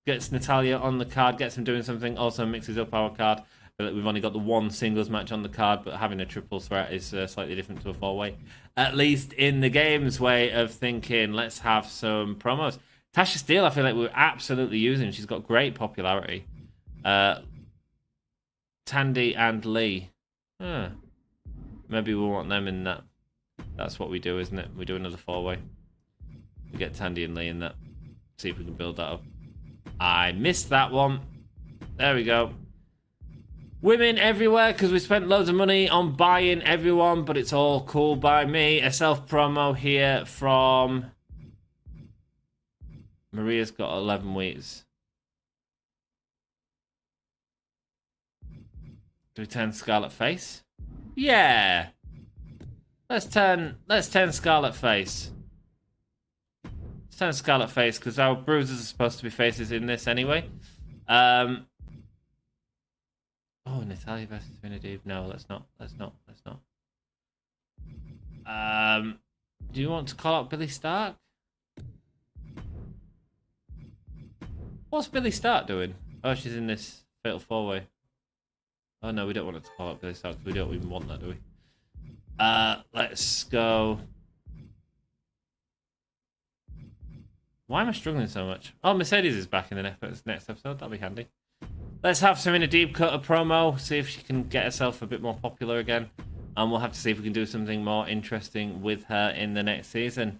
Gets Natalia on the card, gets him doing something, also mixes up our card. We've only got the one singles match on the card, but having a triple threat is slightly different to a four-way. At least in the game's way of thinking, let's have some promos. Tasha Steele, I feel like we're absolutely using. She's got great popularity. Tandy and Lee. Maybe we want them in that. That's what we do, isn't it? We do another four-way. We get Tandy and Lee in that. See if we can build that up. I missed that one. There we go. Women everywhere, because we spent loads of money on buying everyone, but it's all cool by me. A self-promo here from... Maria's got 11 weeks. Do we turn Scarlet Face? Yeah! Let's turn Scarlet Face. Let's turn Scarlet Face, because our bruisers are supposed to be faces in this anyway. Oh, Natalia versus Vinadiv. No, let's not. Do you want to call out Billie Starkz? What's Billie Starkz doing? Oh, she's in this fatal four-way. Oh no, we don't want her to call out Billie Starkz. We don't even want that, do we? Let's go. Why am I struggling so much? Oh, Mercedes is back in the next episode. That'll be handy. Let's have Serena Deeb cut a promo, see if she can get herself a bit more popular again. And we'll have to see if we can do something more interesting with her in the next season.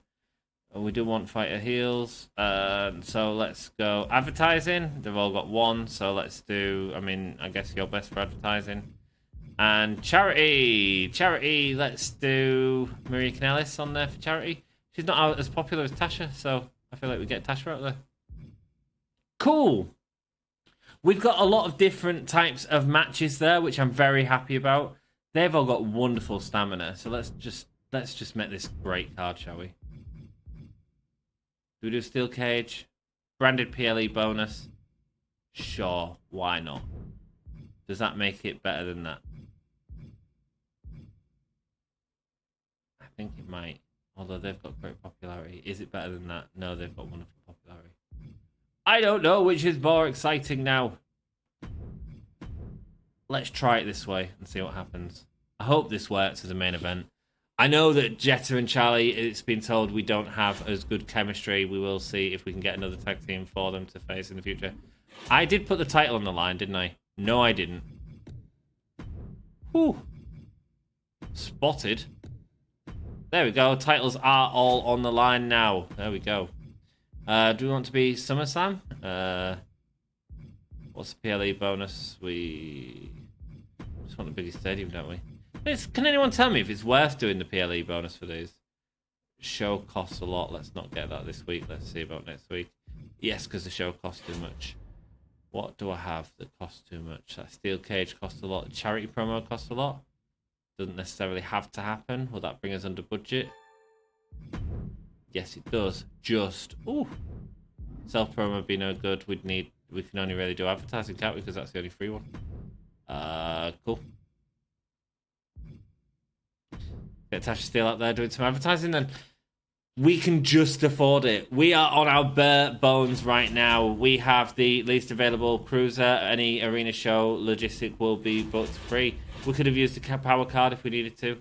We do want fighter heels. So let's go advertising. They've all got one, so let's do, I guess you're best for advertising. And charity. Charity, let's do Maria Kanellis on there for charity. She's not as popular as Tasha, so I feel like we get Tasha out there. Cool. We've got a lot of different types of matches there, which I'm very happy about. They've all got wonderful stamina, so let's just make this great card, shall we? Do we do steel cage? Branded PLE bonus? Sure, why not? Does that make it better than that? I think it might, although they've got great popularity. Is it better than that? No, they've got wonderful popularity. I don't know which is more exciting now. Let's try it this way and see what happens. I hope this works as a main event. I know that Jetta and Charli, it's been told we don't have as good chemistry. We will see if we can get another tag team for them to face in the future. I did put the title on the line, didn't I? No, I didn't. Whew. Spotted. There we go. Titles are all on the line now. There we go. Do we want to be SummerSlam? What's the PLE bonus? We just want the biggest stadium, don't we? Can anyone tell me if it's worth doing the PLE bonus for these? Show costs a lot. Let's not get that this week. Let's see about next week. Yes, because the show costs too much. What do I have that costs too much? That steel cage costs a lot. The charity promo costs a lot. Doesn't necessarily have to happen. Will that bring us under budget? Yes, it does. Just. Ooh. Self promo would be no good. We can only really do advertising, can't we? Because that's the only free one. Cool. Get Tasha Steele out there doing some advertising, then we can just afford it. We are on our bare bones right now. We have the least available cruiser. Any arena show logistic will be booked free. We could have used the power card if we needed to.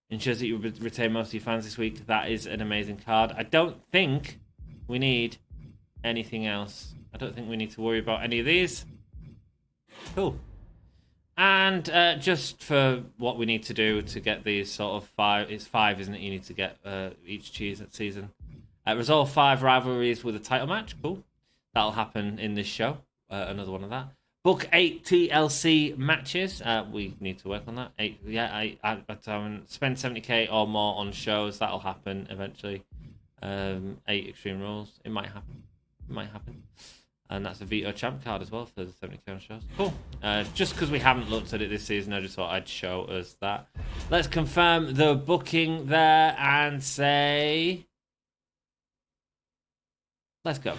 Ensures that you retain most of your fans this week. That is an amazing card. I don't think we need anything else. I don't think we need to worry about any of these. Cool. And just for what we need to do to get these sort of 5, it's 5, isn't it? You need to get each cheese at season. Resolve 5 rivalries with a title match. Cool. That'll happen in this show. another one of that. Book 8 TLC matches. We need to work on that. I spend 70k or more on shows. That'll happen eventually. 8 Extreme Rules. It might happen. And that's a Veto Champ card as well for the 70k on shows. Cool. Just because we haven't looked at it this season, I just thought I'd show us that. Let's confirm the booking there and say, let's go.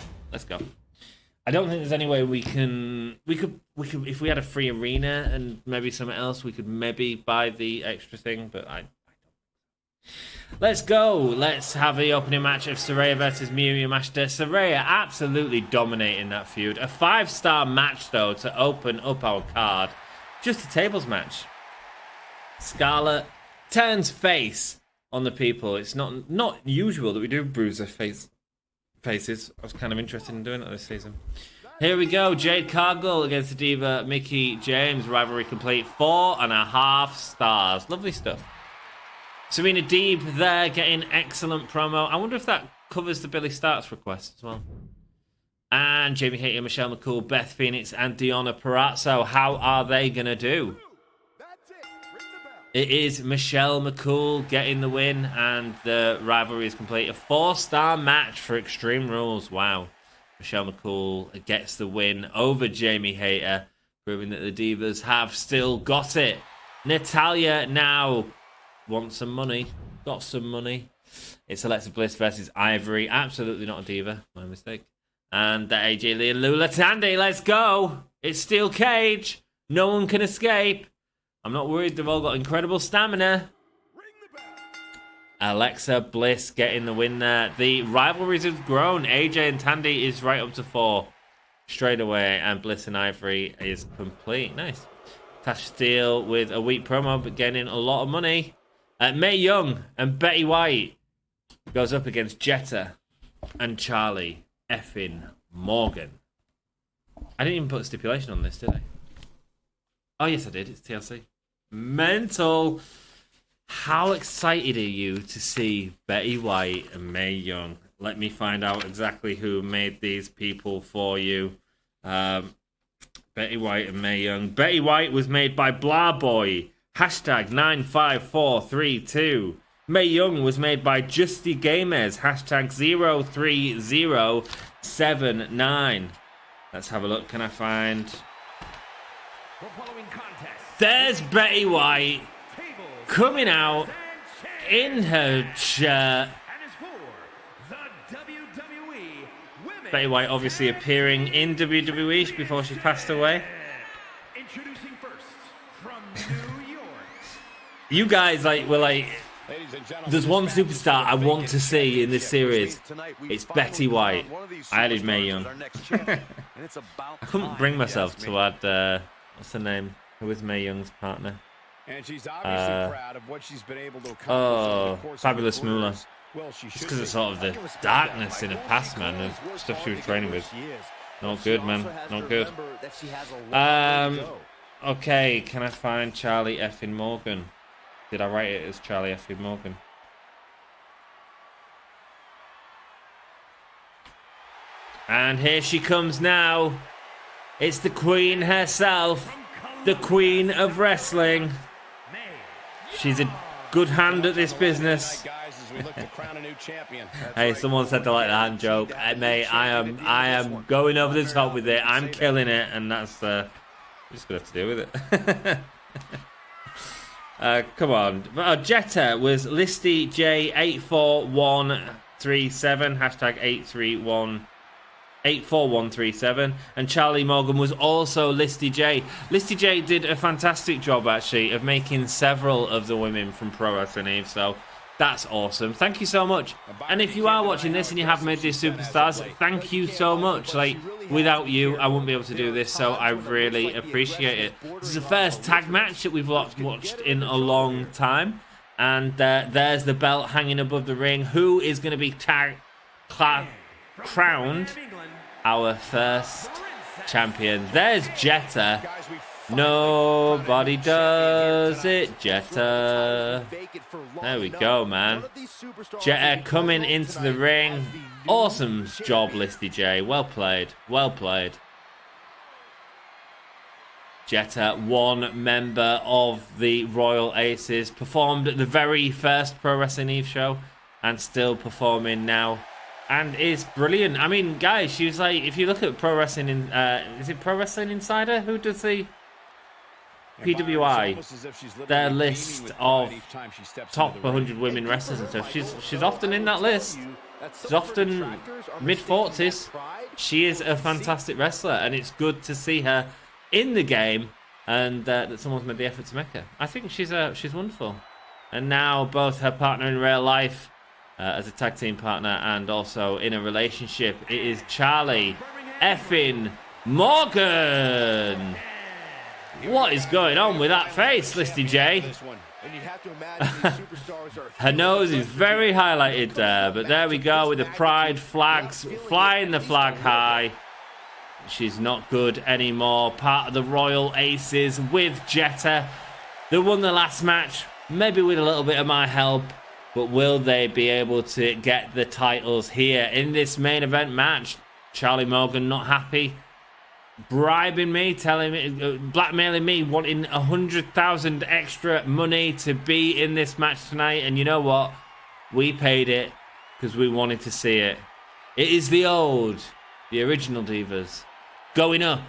I don't think there's any way we could if we had a free arena and maybe something else, we could maybe buy the extra thing, but I don't. Let's go. Let's have the opening match of Saraya versus Miyu Yamashita. Saraya absolutely dominating that feud. A 5-star match though to open up our card. Just a tables match. Scarlett turns face on the people. It's not usual that we do bruiser faces. I was kind of interested in doing it this season. Here we go. Jade Cargill against the diva Mickie James. Rivalry complete. 4.5 stars. Lovely stuff. Serena Deeb there getting excellent promo. I wonder if that covers the Billie Starkz request as well. And Jamie Hayter, Michelle McCool, Beth Phoenix, and Deonna Purrazzo. How are they going to do? It is Michelle McCool getting the win, and the rivalry is complete. A 4-star match for Extreme Rules. Wow. Michelle McCool gets the win over Jamie Hayter, proving that the Divas have still got it. Natalya now wants some money. Got some money. It's Alexa Bliss versus Ivory. Absolutely not a diva. My mistake. And AJ Lee and Lula Tandy. Let's go. It's Steel Cage. No one can escape. I'm not worried. They've all got incredible stamina. Alexa Bliss getting the win there. The rivalries have grown. AJ and Tandy is right up to 4 straight away. And Bliss and Ivory is complete. Nice. Tasha Steele with a weak promo, but getting a lot of money. Mae Young and Betty White goes up against Jetta and Charli effing Morgan. I didn't even put a stipulation on this, did I? Oh, yes, I did. It's TLC. Mental. How excited are you to see Betty White and Mae Young? Let me find out exactly who made these people for you. Betty White and Mae Young. Betty White was made by Blahboi. Hashtag 95432. Mae Young was made by Justy Gamers. Hashtag 03079. Let's have a look. Can I find... There's Betty White coming out in her shirt. Betty White obviously appearing in WWE before she passed away. You guys were like, there's one superstar I want to see in this series. It's Betty White. I added Mae Young. I couldn't bring myself to add, what's her name? Who is Mae Young's partner? And she's obviously proud of what she's been able to accomplish. Fabulous Moolah. Just because of sort of the darkness in her past, man, and stuff she was training with. Not good, man. Not good. Okay, can I find Charli effing Morgan? Did I write it as Charli effing Morgan? And here she comes now. It's the queen herself. The queen of wrestling. She's a good hand at this business. Hey, someone said they like the hand joke. Mate, I am going over the top with it. I'm killing it, and that's just gonna have to deal with it. Come on. Jetta was ListyJ 84137. Hashtag 84137, and Charli Morgan was also ListyJ. ListyJ did a fantastic job actually of making several of the women from Pro Wrestling Eve, so that's awesome. Thank you so much. And if you are watching this and you have made these superstars, thank you so much. Like, without you, I wouldn't be able to do this, so I really appreciate it. This is the first tag match that we've watched in a long time, and there's the belt hanging above the ring. Who is going to be crowned our first champion? There's Jetta. Nobody does it, Jetta. There we go, man. Jetta coming into the ring. Awesome job, ListyJ. Well played. Well played. Jetta, one member of the Royal Aces, performed at the very first Pro Wrestling Eve show and still performing now, and is brilliant. I mean, guys, she was like, if you look at Pro Wrestling, is it Pro Wrestling Insider? Who does the PWI, their list of top 100 women wrestlers and stuff? She's often in that list. She's often mid-40s. She is a fantastic wrestler, and it's good to see her in the game, and that someone's made the effort to make her. I think she's wonderful. And now both her partner in real life, as a tag team partner, and also in a relationship, it is Charli effing Morgan. What is going on with that face, ListyJ? Her nose is very highlighted there, but there we go with the pride flags, flying the flag high. She's not good anymore. Part of the Royal Aces with Jetta. They won the last match, maybe with a little bit of my help, but will they be able to get the titles here in this main event match? Charli Morgan not happy, bribing me, telling me, blackmailing me, wanting 100,000 extra money to be in this match tonight. And you know what? We paid it because we wanted to see it. It is the original Divas going up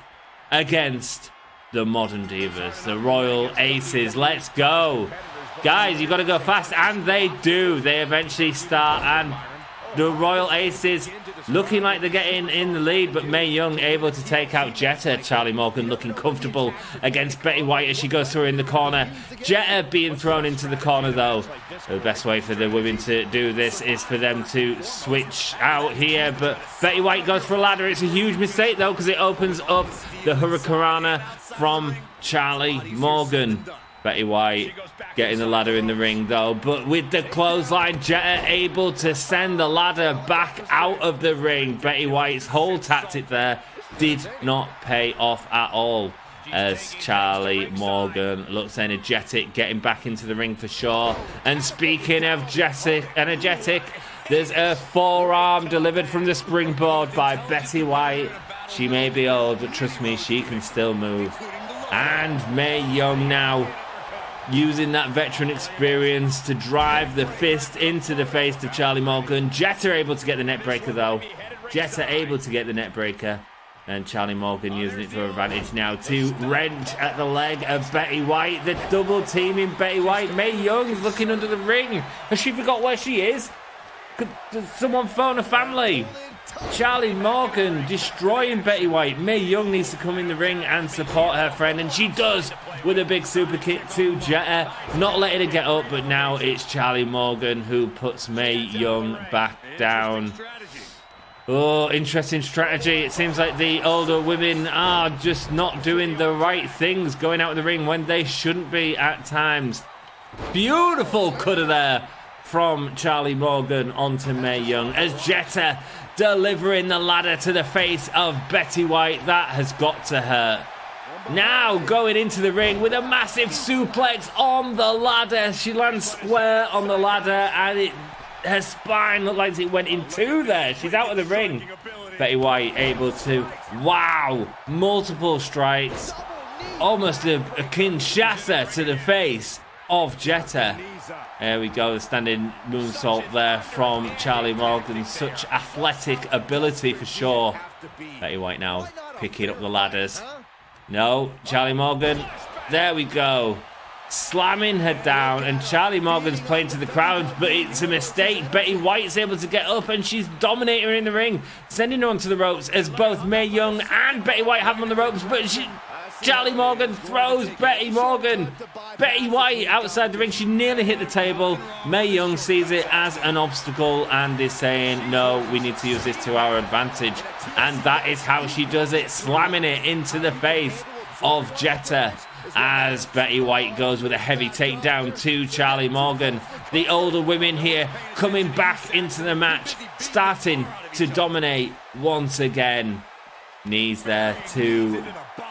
against the modern Divas, the Royal Aces. Let's go. Guys, you've got to go fast, and they do. They eventually start, and the Royal Aces looking like they're getting in the lead, but Mae Young able to take out Jetta. Charli Morgan looking comfortable against Betty White as she goes through in the corner. Jetta being thrown into the corner, though. The best way for the women to do this is for them to switch out here, but Betty White goes for a ladder. It's a huge mistake, though, because it opens up the Hurricanrana from Charli Morgan. Betty White getting the ladder in the ring, though, but with the clothesline, Jetta able to send the ladder back out of the ring. Betty White's whole tactic there did not pay off at all, as Charli Morgan looks energetic, getting back into the ring for sure. And speaking of energetic, there's a forearm delivered from the springboard by Betty White. She may be old, but trust me, she can still move. And Mae Young now using that veteran experience to drive the fist into the face of Charli Morgan. Jetta able to get the net breaker, though. Jetta able to get the net breaker. And Charli Morgan using it to her advantage now to wrench at the leg of Betty White. The double teaming Betty White. Mae Young's looking under the ring. Has she forgot where she is? Could someone phone a family? Charli Morgan destroying Betty White. Mae Young needs to come in the ring and support her friend, and she does with a big super kick to Jetta, not letting her get up, but now it's Charli Morgan who puts Mae Young back down. Oh, interesting strategy. It seems like the older women are just not doing the right things, going out of the ring when they shouldn't be at times. Beautiful cutter there from Charli Morgan onto Mae Young as Jetta delivering the ladder to the face of Betty White. That has got to hurt. Now going into the ring with a massive suplex on the ladder. She lands square on the ladder, and her spine looked like it went in two there. She's out of the ring. Betty White able to, wow, multiple strikes. Almost a Kinshasa to the face of Jetta. There we go, the standing moonsault there from Charli Morgan. Such athletic ability for sure. Betty White now picking up the ladders. No, Charli Morgan, there we go. Slamming her down, and Charli Morgan's playing to the crowd, but it's a mistake. Betty White's able to get up, and she's dominating her in the ring, sending her onto the ropes as both Mae Young and Betty White have them on the ropes, but Charli Morgan throws Betty White outside the ring. She nearly hit the table. Mae Young sees it as an obstacle and is saying, no, we need to use this to our advantage. And that is how she does it, slamming it into the face of Jetta as Betty White goes with a heavy takedown to Charli Morgan. The older women here coming back into the match, starting to dominate once again. Knees there to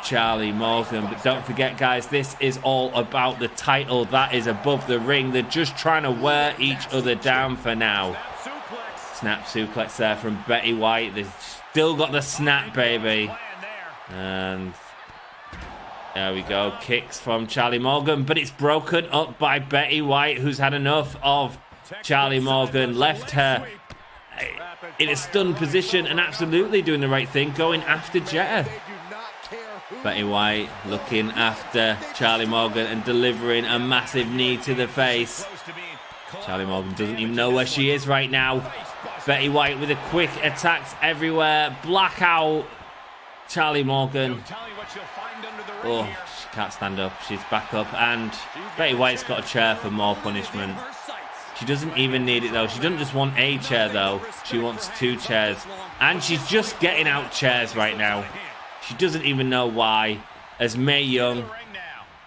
Charli Morgan, but don't forget, guys, this is all about the title that is above the ring. They're just trying to wear each other down for now. Snap suplex there from Betty White. They've still got the snap, baby. And There we go. Kicks from Charli Morgan, but it's broken up by Betty White, who's had enough of Charli Morgan. Left her in a stunned position and absolutely doing the right thing, going after Jetta. Betty White looking after Charli Morgan and delivering a massive knee to the face. Charli Morgan doesn't even know where she is right now. Betty White with a quick attacks everywhere. Blackout. Charli Morgan. Oh, she can't stand up. She's back up. And Betty White's got a chair for more punishment. She doesn't even need it, though. She doesn't just want a chair, though. She wants 2 chairs. And she's just getting out chairs right now. She doesn't even know why. As Mae Young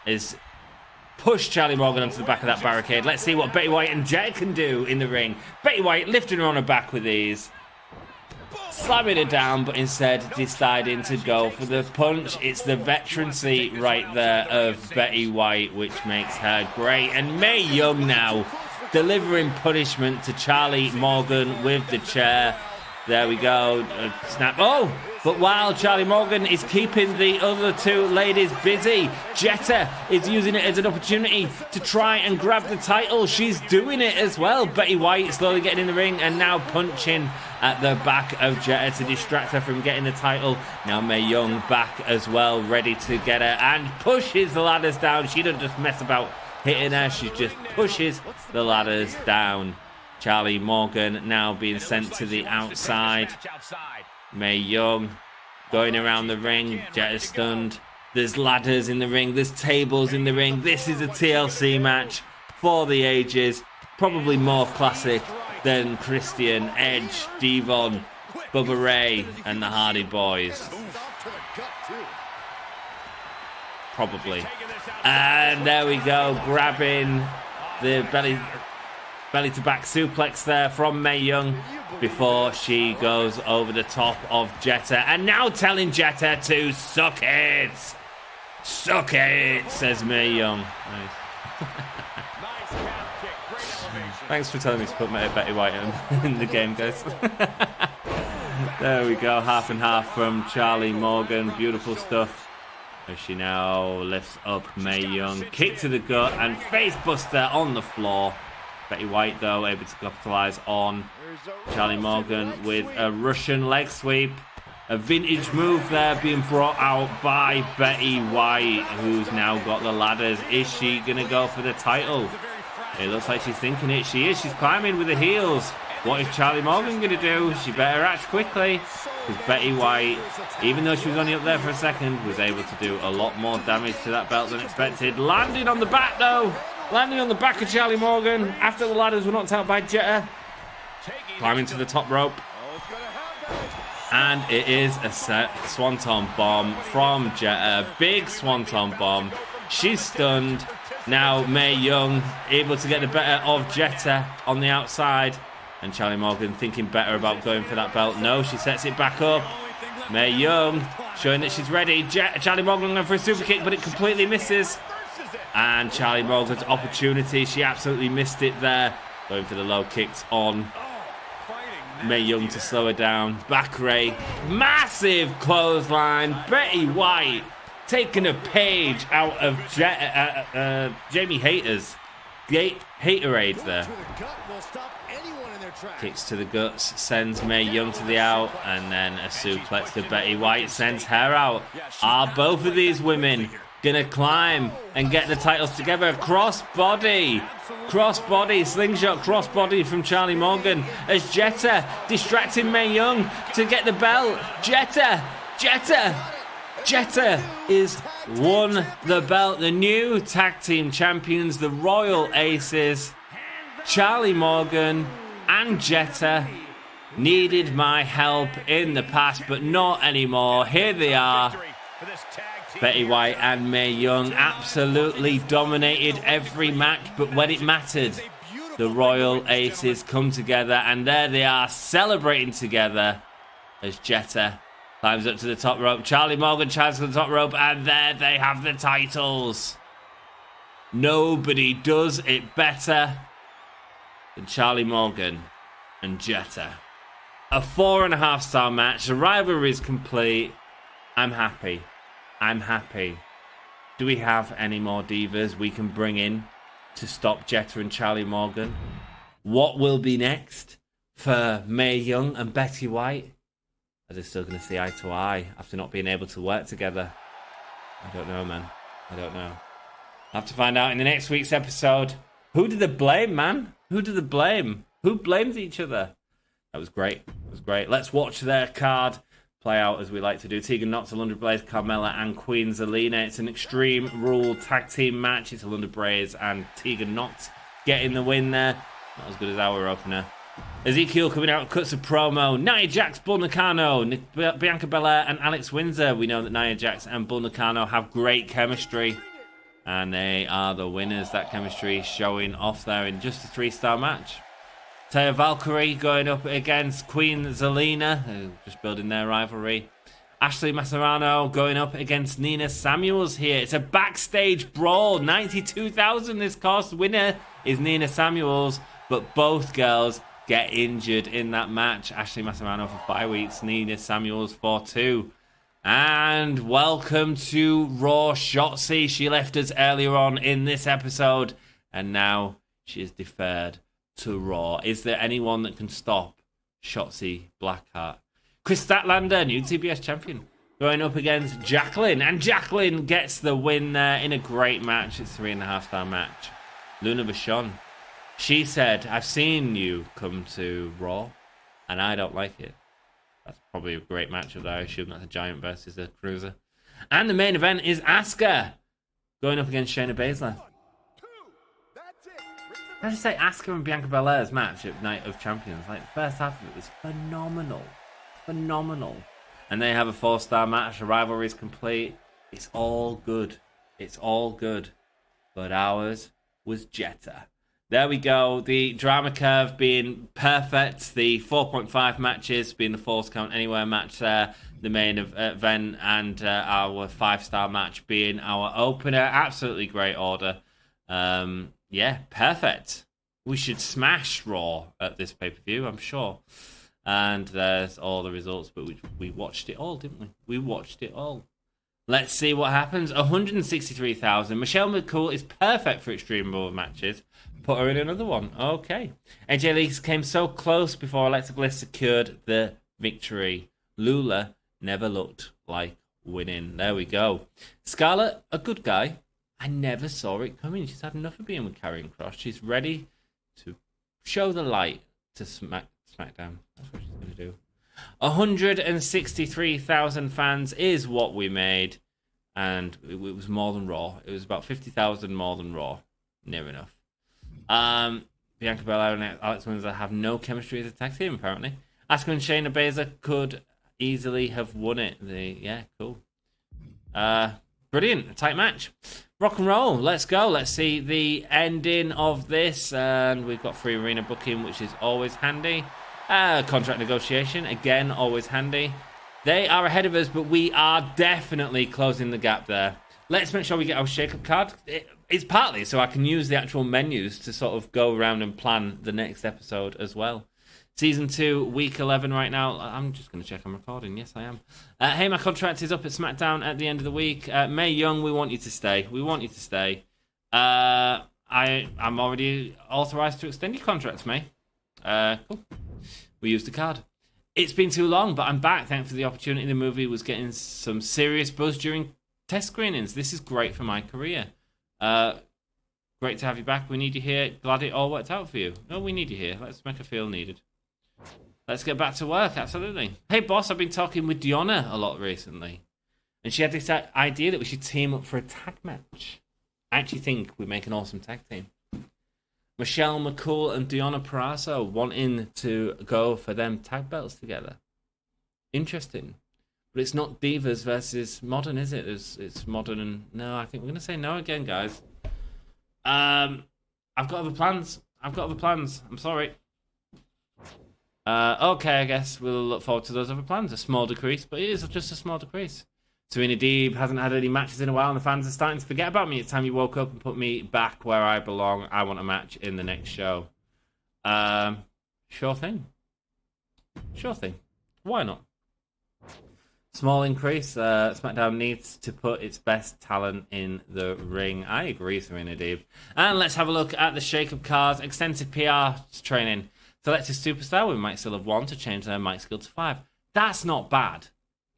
is pushed Charli Morgan onto the back of that barricade. Let's see what Betty White and Jetta can do in the ring. Betty White lifting her on her back with ease. Slamming her down, but instead deciding to go for the punch. It's the veterancy right there of Betty White, which makes her great. And Mae Young now delivering punishment to Charli Morgan with the chair. There we go. Snap. Oh! But while Charli Morgan is keeping the other 2 ladies busy, Jetta is using it as an opportunity to try and grab the title. She's doing it as well. Betty White slowly getting in the ring and now punching at the back of Jetta to distract her from getting the title. Now Mae Young back as well, ready to get her and pushes the ladders down. She doesn't just mess about hitting her, she just pushes the ladders down. Charli Morgan now being sent to the outside. Mae Young going around the ring. Jetta's stunned. There's ladders in the ring. There's tables in the ring. This is a TLC match for the ages. Probably more classic than Christian, Edge, Devon, Bubba Ray, and the Hardy Boys. Probably. And there we go. Grabbing the belly to back suplex there from Mae Young before she goes over the top of Jetta, and now telling Jetta to suck it. Suck it, says Mae Young. Nice. Thanks for telling me to put Betty White in the game, guys. There we go, half and half from Charli Morgan. Beautiful stuff. As she now lifts up Mae Young, kick to the gut and face buster on the floor. Betty White, though, able to capitalize on Charli Morgan with a Russian leg sweep. A vintage move there being brought out by Betty White, who's now got the ladders. Is she going to go for the title? It looks like she's thinking it. She is. She's climbing with the heels. What is Charli Morgan going to do? She better act quickly. Because Betty White, even though she was only up there for a second, was able to do a lot more damage to that belt than expected. Landing on the back, though. Landing on the back of Charli Morgan after the ladders were knocked out by Jetta. Climbing to the top rope. And it is a swanton bomb from Jetta. Big swanton bomb. She's stunned. Now Mae Young able to get the better of Jetta on the outside. And Charli Morgan thinking better about going for that belt. No, she sets it back up. Mae Young showing that she's ready. Charli Morgan going for a super kick, but it completely misses. And Charli Morgan's opportunity, she absolutely missed it there. Going for the low kicks on Mae Young to slow her down. Back Ray, massive clothesline. Betty White taking a page out of Jamie Hayter's Haterade there. Kicks to the guts, sends Mae Young to the out, and then a suplex to Betty White sends her out. Are both of these women gonna climb and get the titles together? Crossbody, slingshot crossbody from Charli Morgan as Jetta distracting Mae Young to get the belt. Jetta is won the belt. The new tag team champions, the Royal Aces. Charli Morgan and Jetta needed my help in the past, but not anymore. Here they are. Betty White and Mae Young absolutely dominated every match, but when it mattered, the Royal Aces come together, and there they are celebrating together as Jetta climbs up to the top rope. Charli Morgan climbs to the top rope, and there they have the titles. Nobody does it better than Charli Morgan and Jetta. A 4.5-star match. The rivalry is complete. I'm happy. Do we have any more divas we can bring in to stop Jetta and Charlie Morgan? What will be next for Mae Young and Betty White? Are they still going to see eye to eye after not being able to work together? I don't know, man. I don't know. I'll have to find out in the next week's episode. Who did they blame, man? Who did they blame? Who blamed each other? That was great. It was great. Let's watch their card play out as we like to do. Tegan Knox, Alundra Blaze, Carmella, and Queen Zelina. It's an Extreme Rule tag team match. It's Alundra Blaze and Tegan Knox getting the win there. Not as good as our opener. Ezekiel coming out, cuts a promo. Nia Jax, Bull Nakano, Bianca Belair, and Alex Windsor. We know that Nia Jax and Bull Nakano have great chemistry, and they are the winners. That chemistry showing off there in just a 3-star match. Taya Valkyrie going up against Queen Zelina, just building their rivalry. Ashley Massaro going up against Nina Samuels here. It's a backstage brawl. 92,000 this cost. Winner is Nina Samuels, but both girls get injured in that match. Ashley Massaro for 5 weeks, Nina Samuels for 2. And welcome to Raw Shotzi. She left us earlier on in this episode, and now she is deferred to Raw. Is there anyone that can stop Shotzi Blackheart? Chris Statlander, new TBS champion, going up against Jacqueline, and Jacqueline gets the win there in a great match. It's a 3.5-star match. Luna Vachon, she said, I've seen you come to Raw, and I don't like it. That's probably a great matchup there. I assume that's a Giant versus a Cruiser. And the main event is Asuka going up against Shayna Baszler. I just say Asuka and Bianca Belair's match at Night of Champions. Like, the first half of it was phenomenal. Phenomenal. And they have a 4-star match. The rivalry is complete. It's all good. It's all good. But ours was Jetta. There we go. The drama curve being perfect. The 4.5 matches being the Falls Count Anywhere match there. The main event and our 5-star match being our opener. Absolutely great order. Yeah, perfect. We should smash Raw at this pay-per-view, I'm sure. And there's all the results, but we watched it all, didn't we? We watched it all. Let's see what happens. 163,000. Michelle McCool is perfect for Extreme Rules matches. Put her in another one. Okay. AJ Lee came so close before Alexa Bliss secured the victory. Lula never looked like winning. There we go. Scarlett, a good guy. I never saw it coming. She's had enough of being with Karrion Kross. She's ready to show the light to SmackDown. That's what she's going to do. 163,000 fans is what we made. And it was more than Raw. It was about 50,000 more than Raw. Near enough. Bianca Belair and Alex Windsor have no chemistry as a tag team, apparently. Asuka and Shayna Baszler could easily have won it. Yeah, cool. Brilliant. A tight match. Rock and roll. Let's go. Let's see the ending of this. And we've got free arena booking, which is always handy. Contract negotiation. Again, always handy. They are ahead of us, but we are definitely closing the gap there. Let's make sure we get our shake-up card. It's partly so I can use the actual menus to sort of go around and plan the next episode as well. Season 2, week 11 right now. I'm just going to check I'm recording. Yes, I am. Hey, my contract is up at SmackDown at the end of the week. Mae Young, we want you to stay. We want you to stay. I'm already authorized to extend your contracts, May. Cool. We used the card. It's been too long, but I'm back. Thanks for the opportunity. The movie was getting some serious buzz during test screenings. This is great for my career. Great to have you back. We need you here. Glad it all worked out for you. No, we need you here. Let's make her feel needed. Let's get back to work, absolutely. Hey, boss, I've been talking with Diona a lot recently. And she had this idea that we should team up for a tag match. I actually think we make an awesome tag team. Michelle McCool and Diona Perazzo wanting to go for them tag belts together. Interesting. But it's not Divas versus Modern, is it? It's Modern and... No, I think we're going to say no again, guys. I've got other plans. I'm sorry. Okay, I guess we'll look forward to those other plans. A small decrease, but it is just a small decrease. Serena Deeb hasn't had any matches in a while, and the fans are starting to forget about me. It's time you woke up and put me back where I belong. I want a match in the next show. Sure thing. Why not? Small increase. SmackDown needs to put its best talent in the ring. I agree, Serena Deeb. And let's have a look at the shake-up cards. Extensive PR training. Selected superstar. We might still have 1 to change their mic skill to 5. That's not bad.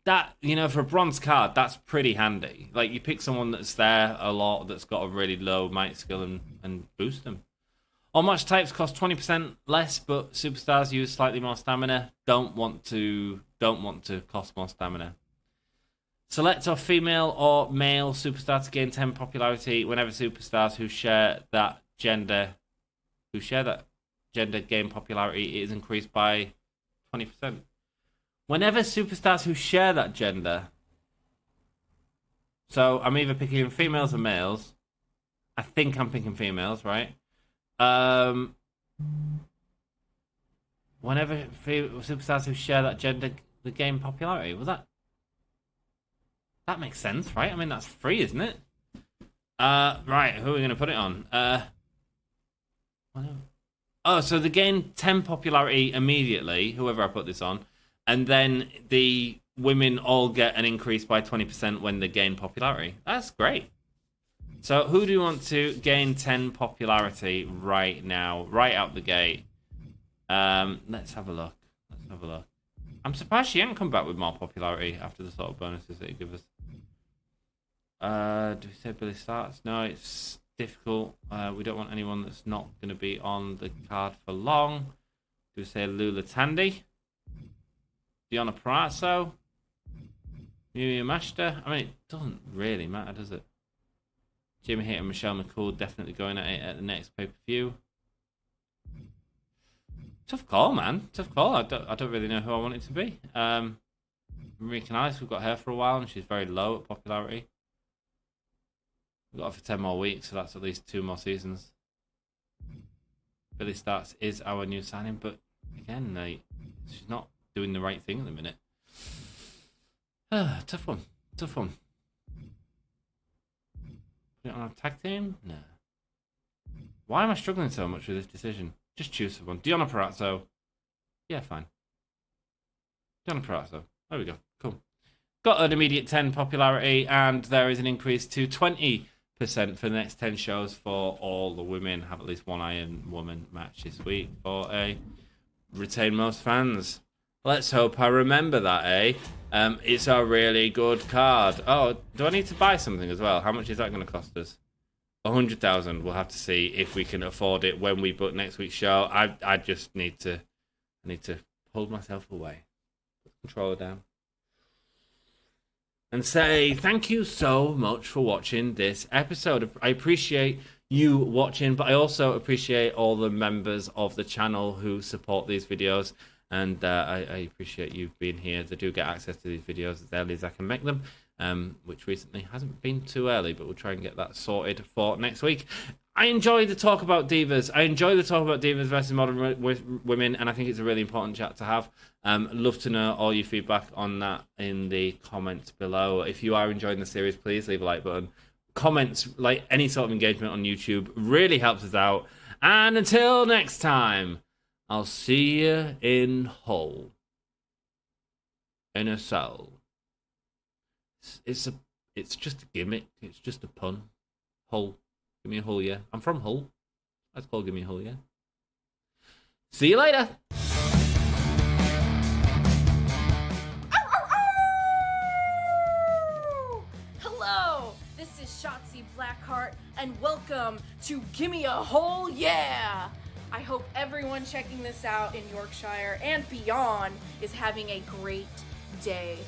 That, you know, for a bronze card, that's pretty handy. Like, you pick someone that's there a lot, that's got a really low mic skill and boost them. All match types cost 20% less, but superstars use slightly more stamina. Don't want to cost more stamina. Select a female or male superstar to gain 10 popularity whenever superstars who share that gender gain popularity. It is increased by 20%. Whenever superstars who share that gender. So I'm either picking females or males. I think I'm picking females, right? Whenever superstars who share that gender the gain popularity. Was that makes sense, right? I mean, that's free, isn't it? Right, who are we going to put it on? Oh, so they gain 10 popularity immediately, whoever I put this on, and then the women all get an increase by 20% when they gain popularity. That's great. So who do you want to gain 10 popularity right now, right out the gate? Let's have a look. I'm surprised she hasn't come back with more popularity after the sort of bonuses that you give us. Do we say Billie Starkz? No, it's difficult. We don't want anyone that's not going to be on the card for long. Do we say Lula Tandy? Diona Perazzo? Miyu Yamashita? I mean, it doesn't really matter, does it? Jimmy Hit and Michelle McCool definitely going at it at the next pay-per-view. Tough call, man. Tough call. I don't really know who I want it to be. Marie Candice, we've got her for a while, and she's very low at popularity. We've got her for 10 more weeks, so that's at least 2 more seasons. Billie Starkz is our new signing, but again, she's not doing the right thing at the minute. Tough one. Put it on a tag team? No. Why am I struggling so much with this decision? Just choose someone. Diona Perazzo. Yeah, fine. Diona Perazzo. There we go. Cool. Got an immediate 10 popularity, and there is an increase to 20% for the next 10 shows for all the women. Have at least one Iron Woman match this week for a retain most fans. Let's hope I remember that, eh? It's a really good card. Oh, do I need to buy something as well? How much is that going to cost us? 100,000. We'll have to see if we can afford it when we book next week's show. I just need to hold myself away. Put the controller down. And say thank you so much for watching this episode. I appreciate you watching, but I also appreciate all the members of the channel who support these videos. And I appreciate you being here. They do get access to these videos as early as I can make them, which recently hasn't been too early, but we'll try and get that sorted for next week. I enjoy the talk about divas. I enjoy the talk about divas versus modern women, and I think it's a really important chat to have. Love to know all your feedback on that in the comments below. If you are enjoying the series, please leave a like button. Comments, like any sort of engagement on YouTube, really helps us out. And until next time, I'll see you in Hull. In a cell. It's just a gimmick. It's just a pun. Hull. Give me a Hull, yeah. I'm from Hull. That's called Give Me a Hull, yeah. See you later. Hello, this is Shotzi Blackheart, and welcome to Gimme a Hole, yeah! I hope everyone checking this out in Yorkshire and beyond is having a great day.